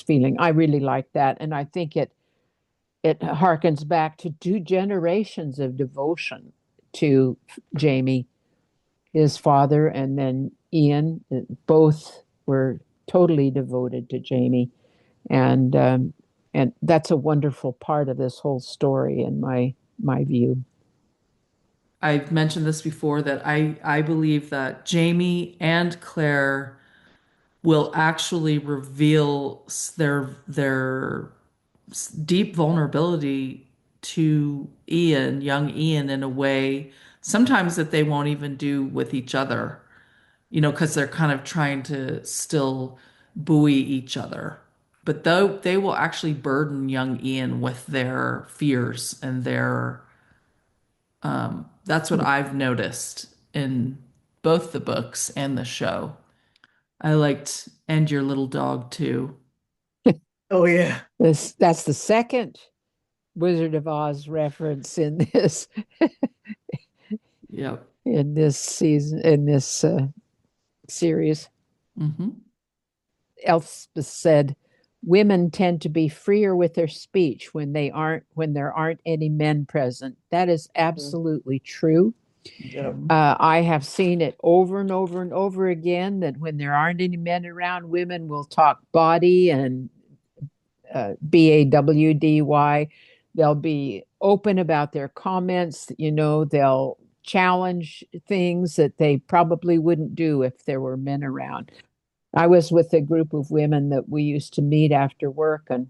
Speaker 2: feeling. I really like that, and I think it harkens back to 2 generations of devotion to Jamie, his father, and then Ian. Both were totally devoted to Jamie, and that's a wonderful part of this whole story in my view.
Speaker 1: I've mentioned this before that I believe that Jamie and Claire will actually reveal their deep vulnerability to Ian, young Ian, in a way sometimes that they won't even do with each other, because they're kind of trying to still buoy each other. But though they will actually burden young Ian with their fears and that's what I've noticed in both the books and the show. I liked And Your Little Dog too.
Speaker 3: Oh yeah.
Speaker 2: That's the second Wizard of Oz reference
Speaker 1: Yep.
Speaker 2: in this season in this series.
Speaker 1: Hmm.
Speaker 2: Elspeth said, "Women tend to be freer with their speech when there aren't any men present." That is
Speaker 3: Mhm.
Speaker 2: absolutely true.
Speaker 3: Yep.
Speaker 2: I have seen it over and over and over again that when there aren't any men around, women will talk body and BAWDY. They'll be open about their comments. They'll challenge things that they probably wouldn't do if there were men around. I was with a group of women that we used to meet after work and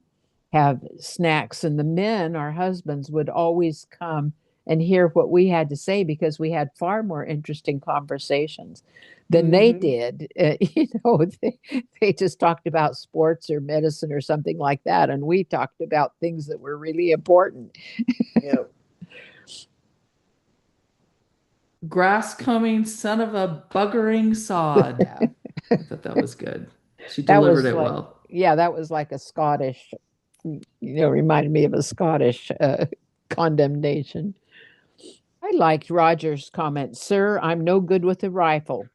Speaker 2: have snacks, and the men, our husbands, would always come and hear what we had to say because we had far more interesting conversations than they
Speaker 3: Hmm.
Speaker 2: did. They just talked about sports or medicine or something like that, and we talked about things that were really important.
Speaker 3: Yeah.
Speaker 1: Grass coming son of a buggering sod.
Speaker 2: Yeah,
Speaker 1: I thought that was good. She
Speaker 2: that
Speaker 1: delivered
Speaker 2: was
Speaker 1: it
Speaker 2: like,
Speaker 1: well.
Speaker 2: yeah, that was like a Scottish, reminded me of a Scottish condemnation. I liked Roger's comment, "Sir, I'm no good with a rifle,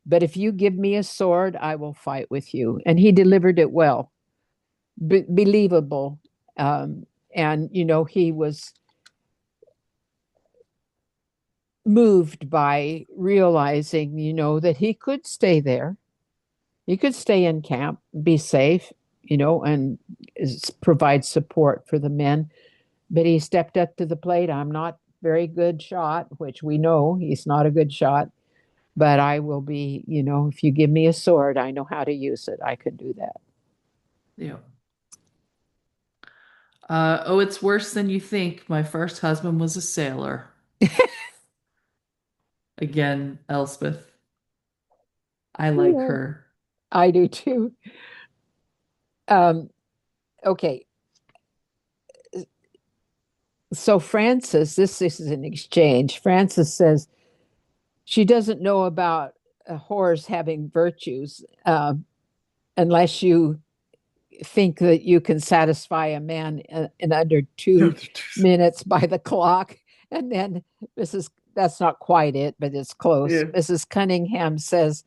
Speaker 2: but if you give me a sword, I will fight with you." And he delivered it well, believable. And, he was moved by realizing, that he could stay there. He could stay in camp, be safe, and provide support for the men. But he stepped up to the plate. "I'm not very good shot," which we know he's not a good shot. "But I will be, if you give me a sword, I know how to use it. I could do that."
Speaker 1: Yeah. Oh, it's worse than you think. My first husband was a sailor. Again, Elspeth. I like
Speaker 2: Yeah,
Speaker 1: her.
Speaker 2: I do too. Um, okay. So Frances, this is an exchange. Frances says she doesn't know about whores having virtues unless you think that you can satisfy a man in under 2 minutes by the clock. And then that's not quite it, but it's close.
Speaker 3: Yeah.
Speaker 2: Mrs. Cunningham says,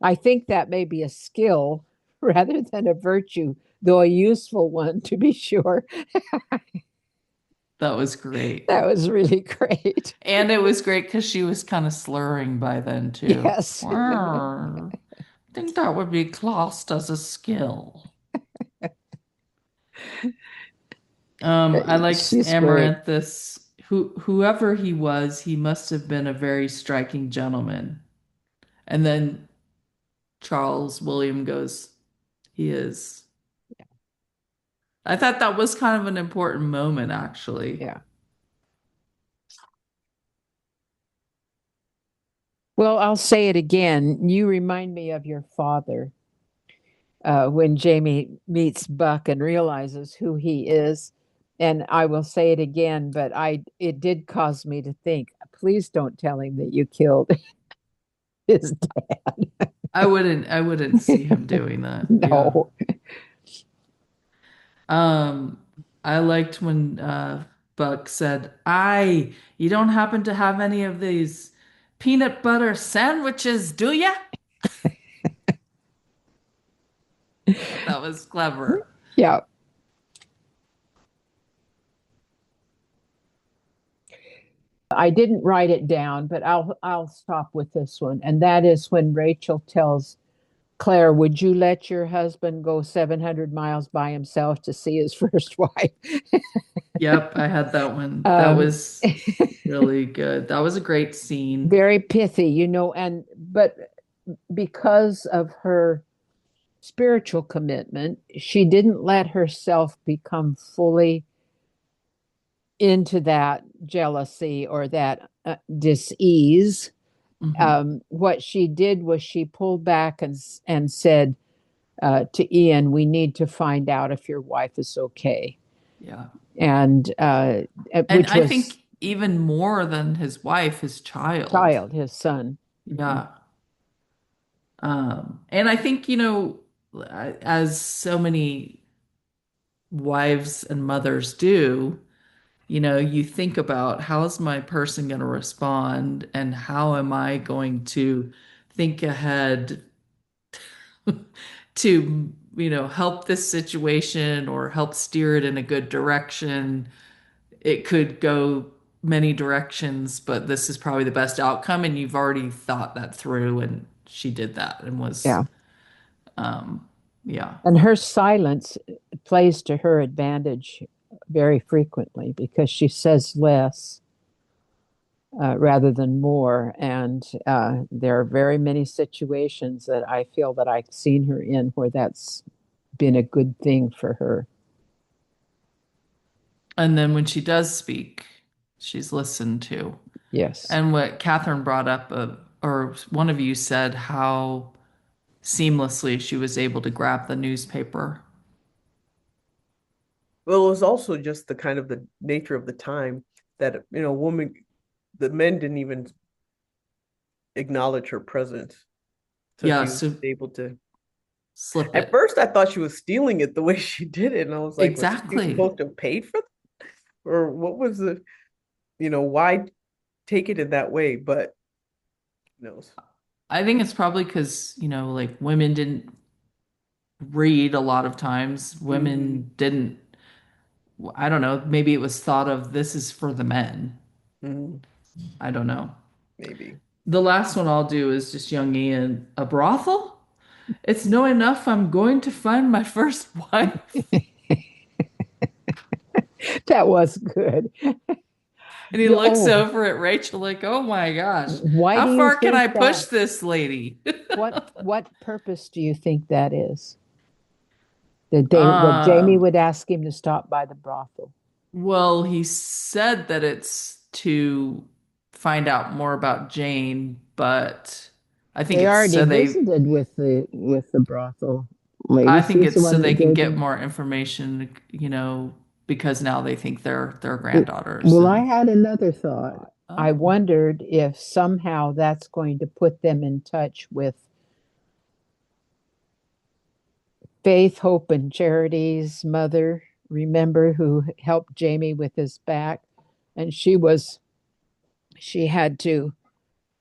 Speaker 2: "I think that may be a skill rather than a virtue, though a useful one to be sure."
Speaker 1: That was great.
Speaker 2: That was really great.
Speaker 1: And it was great because she was kind of slurring by then too.
Speaker 2: Yes.
Speaker 1: I think that would be classed as a skill. I liked
Speaker 2: She's great.
Speaker 1: Amaranthus. Whoever he was, he must have been a very striking gentleman. And then Charles William goes, he is. I thought that was kind of an important moment, actually.
Speaker 2: Yeah. Well, I'll say it again. You remind me of your father when Jamie meets Buck and realizes who he is. And I will say it again, but it did cause me to think, please don't tell him that you killed his dad.
Speaker 1: I wouldn't see him doing that. Yeah.
Speaker 2: No.
Speaker 1: Um, I liked when Buck said, "I, you don't happen to have any of these peanut butter sandwiches, do ya?" That was clever.
Speaker 2: Yeah. I didn't write it down, but I'll stop with this one. And that is when Rachel tells Claire, "Would you let your husband go 700 miles by himself to see his first wife?"
Speaker 1: Yep, I had that one. That
Speaker 2: um,
Speaker 1: was really good. That was a great scene.
Speaker 2: very pithy, and but because of her spiritual commitment, she didn't let herself become fully into that jealousy or that dis-ease.
Speaker 1: Hmm.
Speaker 2: What she did was she pulled back and said to Ian, "We need to find out if your wife is okay."
Speaker 1: Yeah.
Speaker 2: And
Speaker 1: And
Speaker 2: which
Speaker 1: I
Speaker 2: was
Speaker 1: think even more than his wife, his child.
Speaker 2: child, his son. Mhm.
Speaker 1: Yeah. And I think, as so many wives and mothers do, you think about how is my person going to respond and how am I going to think ahead to, help this situation or help steer it in a good direction. It could go many directions, but this is probably the best outcome. And you've already thought that through, and she did that and was,
Speaker 2: Yeah.
Speaker 1: um, yeah,
Speaker 2: And her silence plays to her advantage very frequently because she says less rather than more. And there are very many situations that I feel that I've seen her in where that's been a good thing for her.
Speaker 1: And then when she does speak, she's listened to.
Speaker 2: Yes.
Speaker 1: And what Catherine brought up, or one of you said, how seamlessly she was able to grab the newspaper.
Speaker 3: Well, it was also just the kind of the nature of the time that, woman, the men didn't even acknowledge her presence. So
Speaker 1: Yeah,
Speaker 3: she was
Speaker 1: so
Speaker 3: able to.
Speaker 1: slip
Speaker 3: At
Speaker 1: it.
Speaker 3: first, I thought she was stealing it the way she did it. And I was like, was she
Speaker 1: Exactly.
Speaker 3: supposed to pay for that? Or what was why take it in that way? But who knows?
Speaker 1: I think it's probably because, like women didn't read a lot of times.
Speaker 3: Hmm.
Speaker 1: Women didn't, I don't know, maybe it was thought of this is for the men.
Speaker 3: Hmm.
Speaker 1: I don't know.
Speaker 3: Maybe.
Speaker 1: The last one I'll do is just young Ian. A brothel? It's no enough. I'm going to find my first wife.
Speaker 2: That was good.
Speaker 1: And he
Speaker 2: You,
Speaker 1: looks
Speaker 2: oh,
Speaker 1: over at Rachel like, oh my gosh,
Speaker 2: why
Speaker 1: how
Speaker 2: do you
Speaker 1: far can I
Speaker 2: think
Speaker 1: push
Speaker 2: that?
Speaker 1: this lady?
Speaker 2: What purpose do you think that is? That Jamie
Speaker 1: Um,
Speaker 2: would ask him to stop by the brothel.
Speaker 1: well, he said that it's to find out more about Jane, but I think
Speaker 2: They
Speaker 1: it's
Speaker 2: already
Speaker 1: so they
Speaker 2: visited with the brothel
Speaker 1: I
Speaker 2: lady.
Speaker 1: think
Speaker 2: She's the
Speaker 1: it's so
Speaker 2: one
Speaker 1: they
Speaker 2: that
Speaker 1: can
Speaker 2: gave
Speaker 1: get
Speaker 2: them.
Speaker 1: more information, because now they think they're granddaughters
Speaker 2: Well, I
Speaker 1: and
Speaker 2: had another thought. I
Speaker 1: oh.
Speaker 2: wondered if somehow that's going to put them in touch with Faith, Hope, and Charity's mother. Remember, who helped Jamie with his back, and she had to.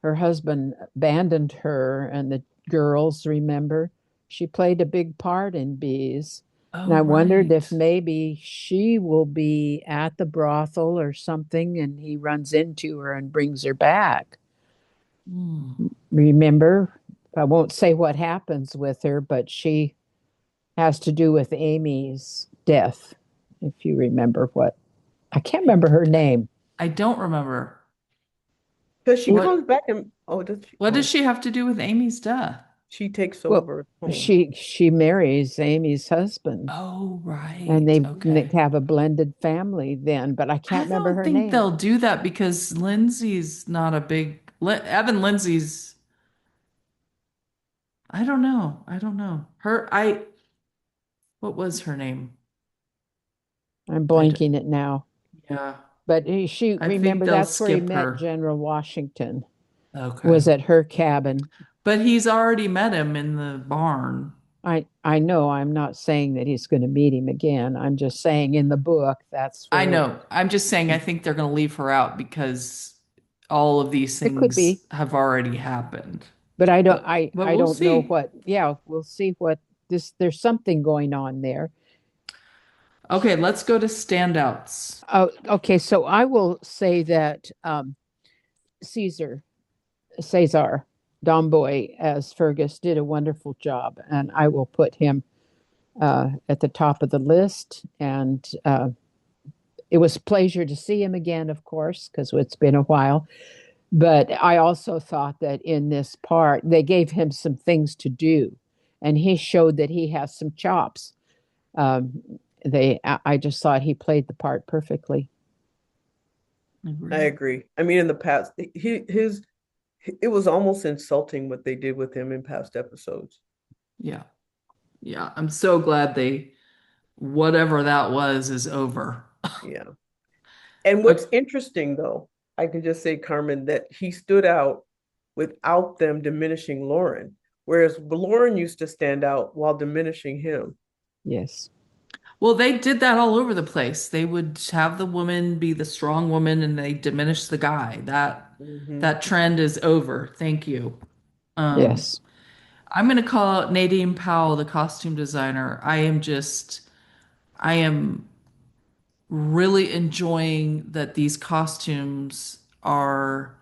Speaker 2: Her husband abandoned her, and the girls, remember, she played a big part in Bees. And
Speaker 1: Oh,
Speaker 2: I wondered if
Speaker 1: right.
Speaker 2: maybe she will be at the brothel or something, and he runs into her and brings her back.
Speaker 1: Hmm.
Speaker 2: Remember, I won't say what happens with her, but she has to do with Amy's death, if you remember what. I can't
Speaker 1: I,
Speaker 2: remember her name.
Speaker 1: I don't remember.
Speaker 3: Because she
Speaker 1: What
Speaker 3: comes back and oh, does she?
Speaker 1: what does
Speaker 3: Oh,
Speaker 1: she have to do with Amy's death?
Speaker 3: she takes
Speaker 2: Well,
Speaker 3: over home.
Speaker 2: she marries Amy's husband,
Speaker 1: Oh,
Speaker 2: and
Speaker 1: right.
Speaker 2: they
Speaker 1: Okay.
Speaker 2: have a blended family then, but I
Speaker 1: I
Speaker 2: can't remember
Speaker 1: don't
Speaker 2: her
Speaker 1: think
Speaker 2: name.
Speaker 1: they'll do that because Lindsay's not a big Evan Lindsay's I don't know. I don't know. What was her name?
Speaker 2: I'm
Speaker 1: I d
Speaker 2: blanking it now.
Speaker 1: yeah.
Speaker 2: But she
Speaker 1: I think
Speaker 2: remember
Speaker 1: they'll
Speaker 2: that's where he
Speaker 1: skip
Speaker 2: met
Speaker 1: her.
Speaker 2: General Washington.
Speaker 1: Okay.
Speaker 2: Was at her cabin.
Speaker 1: But he's already met him in the barn.
Speaker 2: I know I'm not saying that he's going to meet him again. I'm just saying in the book that's
Speaker 1: I
Speaker 2: where
Speaker 1: know. I'm just saying I think they're going to leave her out because all of these
Speaker 2: it could
Speaker 1: things
Speaker 2: be.
Speaker 1: have already happened.
Speaker 2: But
Speaker 1: But
Speaker 2: I
Speaker 1: we'll
Speaker 2: don't know
Speaker 1: see.
Speaker 2: what. Yeah, we'll see what this. There's something going on there.
Speaker 1: Okay, let's go to standouts.
Speaker 2: Oh, okay. So I will say that Caesar Cesar Domboy as Fergus did a wonderful job, and I will put him at the top of the list. And it was a pleasure to see him again, of course, because it's been a while. But I also thought that in this part, they gave him some things to do, and he showed that he has some chops. Um, I just thought he played the part perfectly.
Speaker 3: I
Speaker 1: Agree.
Speaker 3: agree. I mean, in the past, it was almost insulting what they did with him in past episodes.
Speaker 1: Yeah. Yeah. I'm so glad whatever that was is over.
Speaker 3: Yeah. And what's
Speaker 1: Okay.
Speaker 3: interesting, though, I can just say, Carmen, that he stood out without them diminishing Lauren, whereas Lauren used to stand out while diminishing him.
Speaker 2: Yes,
Speaker 1: Well, they did that all over the place. They would have the woman be the strong woman and they diminish the guy.
Speaker 3: Hmm.
Speaker 1: That trend is over. Thank you. Um,
Speaker 2: yes.
Speaker 1: I'm going to call out Nadine Powell, the costume designer. I am really enjoying that these costumes are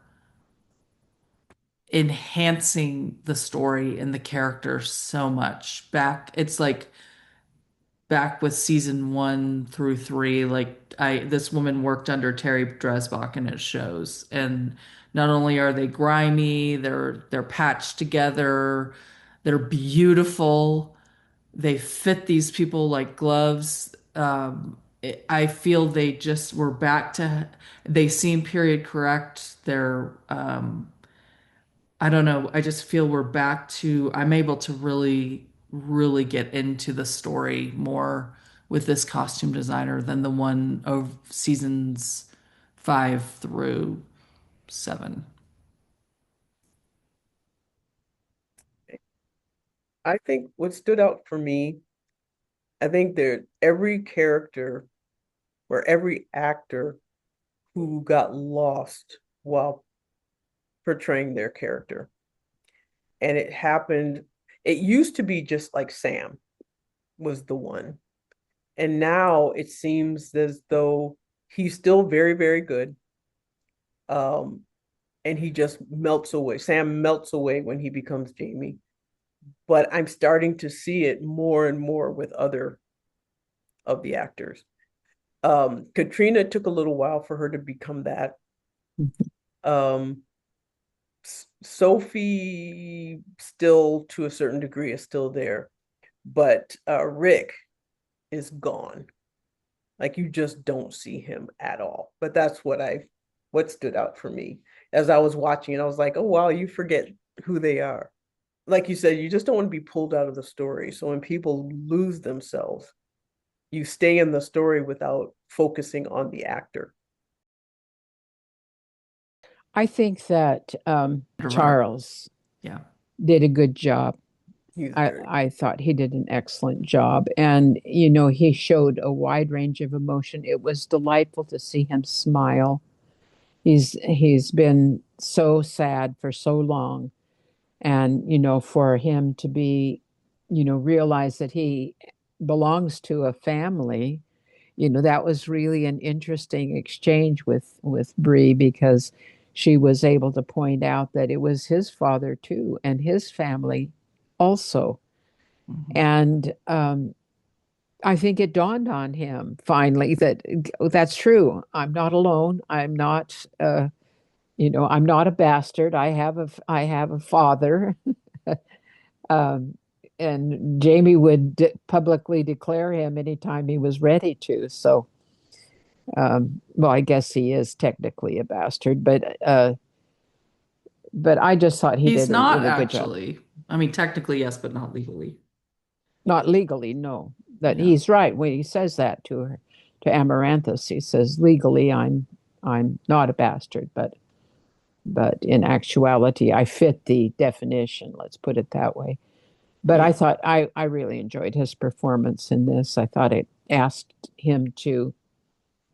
Speaker 1: enhancing the story and the character so much. It's like back with season 1 through 3, like this woman worked under Terry Dresbach and it shows. And not only are they grimy, they're patched together, they're beautiful, they fit these people like gloves. I feel they just were back to, they seem period correct. I don't know. I just feel we're back to, I'm able to really, really get into the story more with this costume designer than the one of seasons 5 through 7.
Speaker 3: I think what stood out for me, I think that every character or every actor who got lost while portraying their character. And it happened, it used to be just like Sam was the one. And now it seems as though he's still very, very good. Um, and he just melts away. Sam melts away when he becomes Jamie. But I'm starting to see it more and more with other of the actors. Katrina took a little while for her to become that. Um, Sophie still to a certain degree is still there, but Rick is gone. Like you just don't see him at all. But that's what stood out for me as I was watching it. I was like, oh wow, you forget who they are. Like you said, you just don't want to be pulled out of the story. So when people lose themselves, you stay in the story without focusing on the actor.
Speaker 2: I think that
Speaker 1: Whatever.
Speaker 2: Charles
Speaker 1: Yeah.
Speaker 2: did a good job.
Speaker 3: He's
Speaker 2: I,
Speaker 3: very
Speaker 2: I thought he did an excellent job. And, you know, he showed a wide range of emotion. It was delightful to see him smile. He's been so sad for so long. And, you know, for him to be, you know, realize that he belongs to a family, you know, that was really an interesting exchange with Bree because she was able to point out that it was his father too and his family also.
Speaker 1: Mhm.
Speaker 2: And I think it dawned on him finally that that's true. I'm not alone. I'm not, you know, I'm not a bastard. I have a father. um, and Jamie would publicly declare him anytime he was ready to. So, well, I guess he is technically a bastard, but I just thought he
Speaker 1: He's
Speaker 2: did a
Speaker 1: not
Speaker 2: really good job.
Speaker 1: actually. I mean, technically, yes, but not legally.
Speaker 2: Not legally, no. That
Speaker 1: Yeah.
Speaker 2: he's right when he says that to her, to Amaranthus. He says legally, I'm not a bastard, but in actuality, I fit the definition. Let's put it that way. But I
Speaker 1: Yeah.
Speaker 2: thought I really enjoyed his performance in this. I thought it asked him to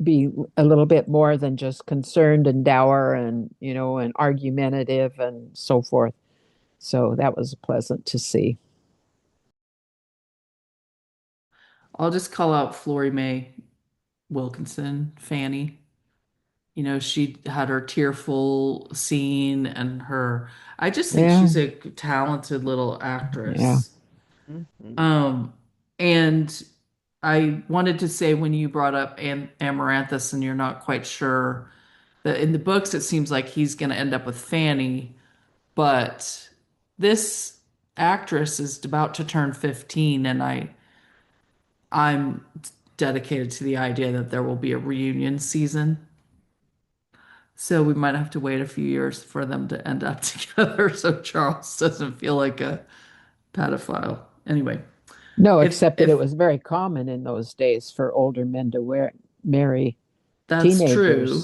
Speaker 2: be a little bit more than just concerned and dour and you know and argumentative and so forth. So that was pleasant to see.
Speaker 1: I'll just call out Flory May Wilkinson, Fanny. You know, she had her tearful scene and I just think
Speaker 2: Yeah,
Speaker 1: she's a talented little
Speaker 2: yeah.
Speaker 1: actress.
Speaker 3: Mhm.
Speaker 1: Um, and I wanted to say when you brought up Amaranthus and you're not quite sure that in the books it seems like he's going to end up with Fanny, but this actress is about to turn 15 and I'm dedicated to the idea that there will be a reunion season. So we might have to wait a few years for them to end up together so Charles doesn't feel like a pedophile. Anyway,
Speaker 2: No,
Speaker 1: if
Speaker 2: except that it
Speaker 1: if
Speaker 2: was very common in those days for older men to marry
Speaker 1: that's
Speaker 2: teenagers.
Speaker 1: true.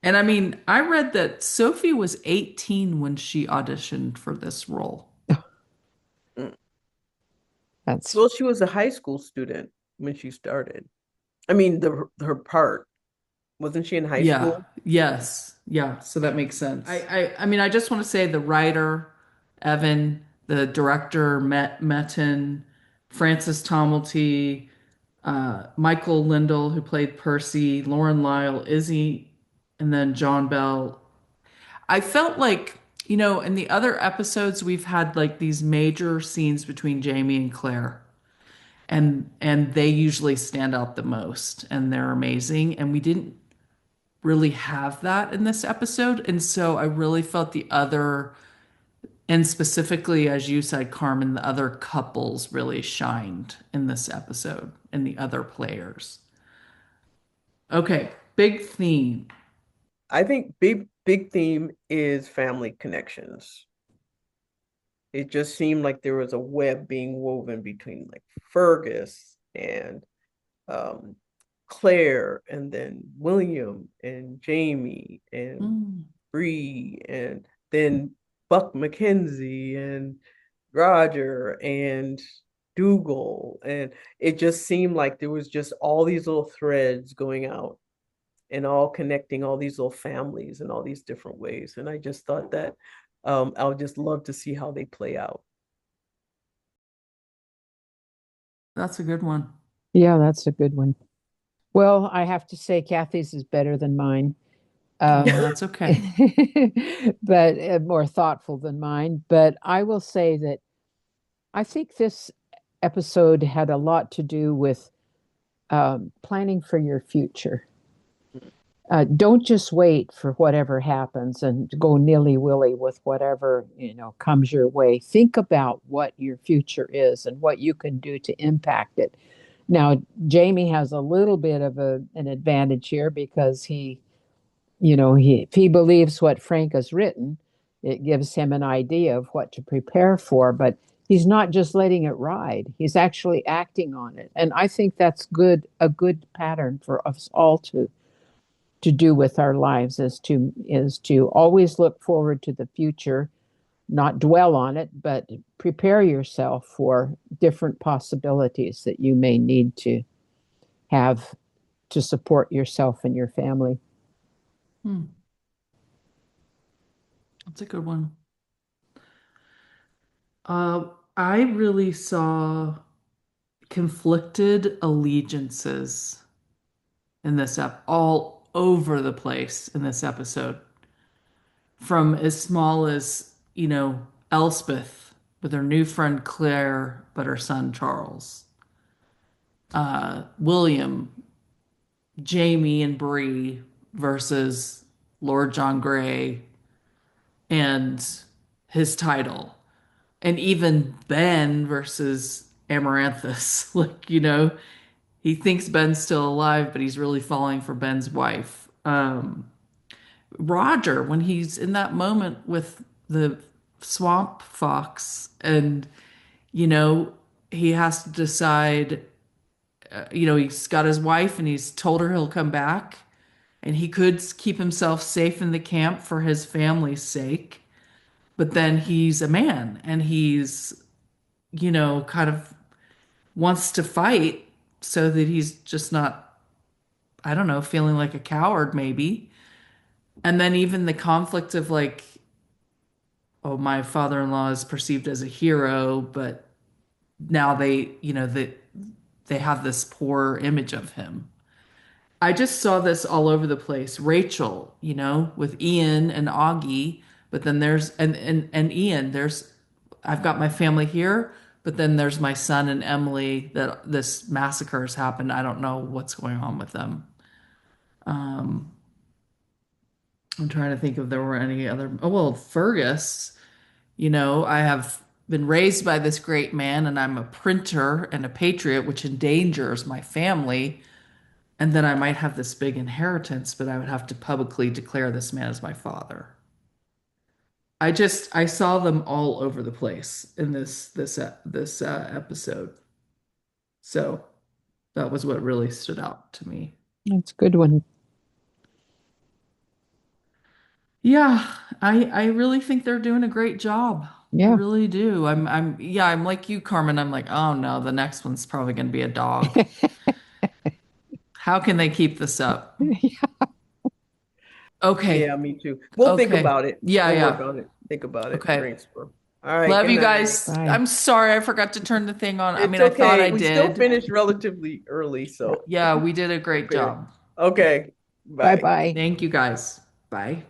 Speaker 1: And I mean, I read that Sophie was 18 when she auditioned for this role.
Speaker 3: Mm.
Speaker 2: That's
Speaker 3: Well, she was a high school student when she started. I mean, the her part wasn't she in high
Speaker 1: Yeah,
Speaker 3: school?
Speaker 1: yes. Yeah, so that makes sense. I mean, I just want to say the writer, Evan, the director, Metten, Francis Tomelty, Michael Lindell, who played Percy, Lauren Lyle, Izzy, and then John Bell. I felt like, you know, in the other episodes, we've had like these major scenes between Jamie and Claire. and they usually stand out the most and they're amazing. And we didn't really have that in this episode. And so I really felt the other, and specifically, as you said, Carmen, the other couples really shined in this episode and the other players. Okay, big theme.
Speaker 3: I think big theme is family connections. It just seemed like there was a web being woven between like Fergus and um, Claire, and then William and Jamie and
Speaker 1: Mm,
Speaker 3: Bree, and then Buck McKenzie and Roger and Dougal. And it just seemed like there was just all these little threads going out and all connecting all these little families in all these different ways. And I just thought that I would just love to see how they play out.
Speaker 1: that's a good one.
Speaker 2: Yeah, that's a good one. Well, I have to say Kathy's is better than mine.
Speaker 1: Oh,
Speaker 2: Um,
Speaker 1: that's okay.
Speaker 2: but more thoughtful than mine. But I will say that I think this episode had a lot to do with planning for your future. Don't just wait for whatever happens and go nilly-willy with whatever, comes your way. Think about what your future is and what you can do to impact it. Now, Jamie has a little bit of an advantage here because if he believes what Frank has written, it gives him an idea of what to prepare for, but he's not just letting it ride. He's actually acting on it. And I think that's a good pattern for us all to do with our lives is to always look forward to the future, not dwell on it, but prepare yourself for different possibilities that you may need to have to support yourself and your family.
Speaker 1: Hmm, that's a good one. Uh, I really saw conflicted allegiances in this all over the place in this episode. From as small as, Elspeth with her new friend Claire, but her son Charles. William, Jamie and Bree versus Lord John Grey and his title. And even Ben versus Amaranthus. Like, he thinks Ben's still alive, but he's really falling for Ben's wife. Roger, when he's in that moment with the swamp fox, and you know, he has to decide, he's got his wife and he's told her he'll come back, and he could keep himself safe in the camp for his family's sake, but then he's a man and he's, kind of wants to fight so that he's just not, I don't know, feeling like a coward maybe. And then even the conflict of like, oh, my father-in-law is perceived as a hero, but now they have this poor image of him. I just saw this all over the place. Rachel, with Ian and Augie, but then there's and Ian, there's I've got my family here, but then there's my son and Emily that this massacre has happened. I don't know what's going on with them. Um, I'm trying to think if there were any other. Oh, well, Fergus. I have been raised by this great man, and I'm a printer and a patriot, which endangers my family. And then I might have this big inheritance, but I would have to publicly declare this man as my father. I saw them all over the place in this episode. So that was what really stood out to me.
Speaker 2: That's a good one.
Speaker 1: Yeah, I really think they're doing a great job. I
Speaker 2: Yeah.
Speaker 1: really do. I'm like you, Carmen. I'm like, oh no, the next one's probably going to be a dog. How can they keep this up? Okay.
Speaker 3: Yeah, me too. We'll think
Speaker 1: Okay.
Speaker 3: about it.
Speaker 1: Yeah,
Speaker 3: We'll work
Speaker 1: yeah.
Speaker 3: on it. Think about it.
Speaker 1: Okay.
Speaker 3: Brainstorm. All right.
Speaker 1: Love
Speaker 3: Good
Speaker 1: you
Speaker 3: night.
Speaker 1: guys.
Speaker 2: Bye.
Speaker 1: I'm sorry I forgot to turn the thing on. I
Speaker 3: It's
Speaker 1: mean, I thought
Speaker 3: okay.
Speaker 1: I
Speaker 3: We still
Speaker 1: did.
Speaker 3: finished relatively early,
Speaker 2: Yeah.
Speaker 3: so
Speaker 1: Yeah, we did a great
Speaker 3: prepared.
Speaker 1: job.
Speaker 3: Okay.
Speaker 2: Bye
Speaker 3: Bye.
Speaker 2: bye.
Speaker 1: Thank you guys. Bye.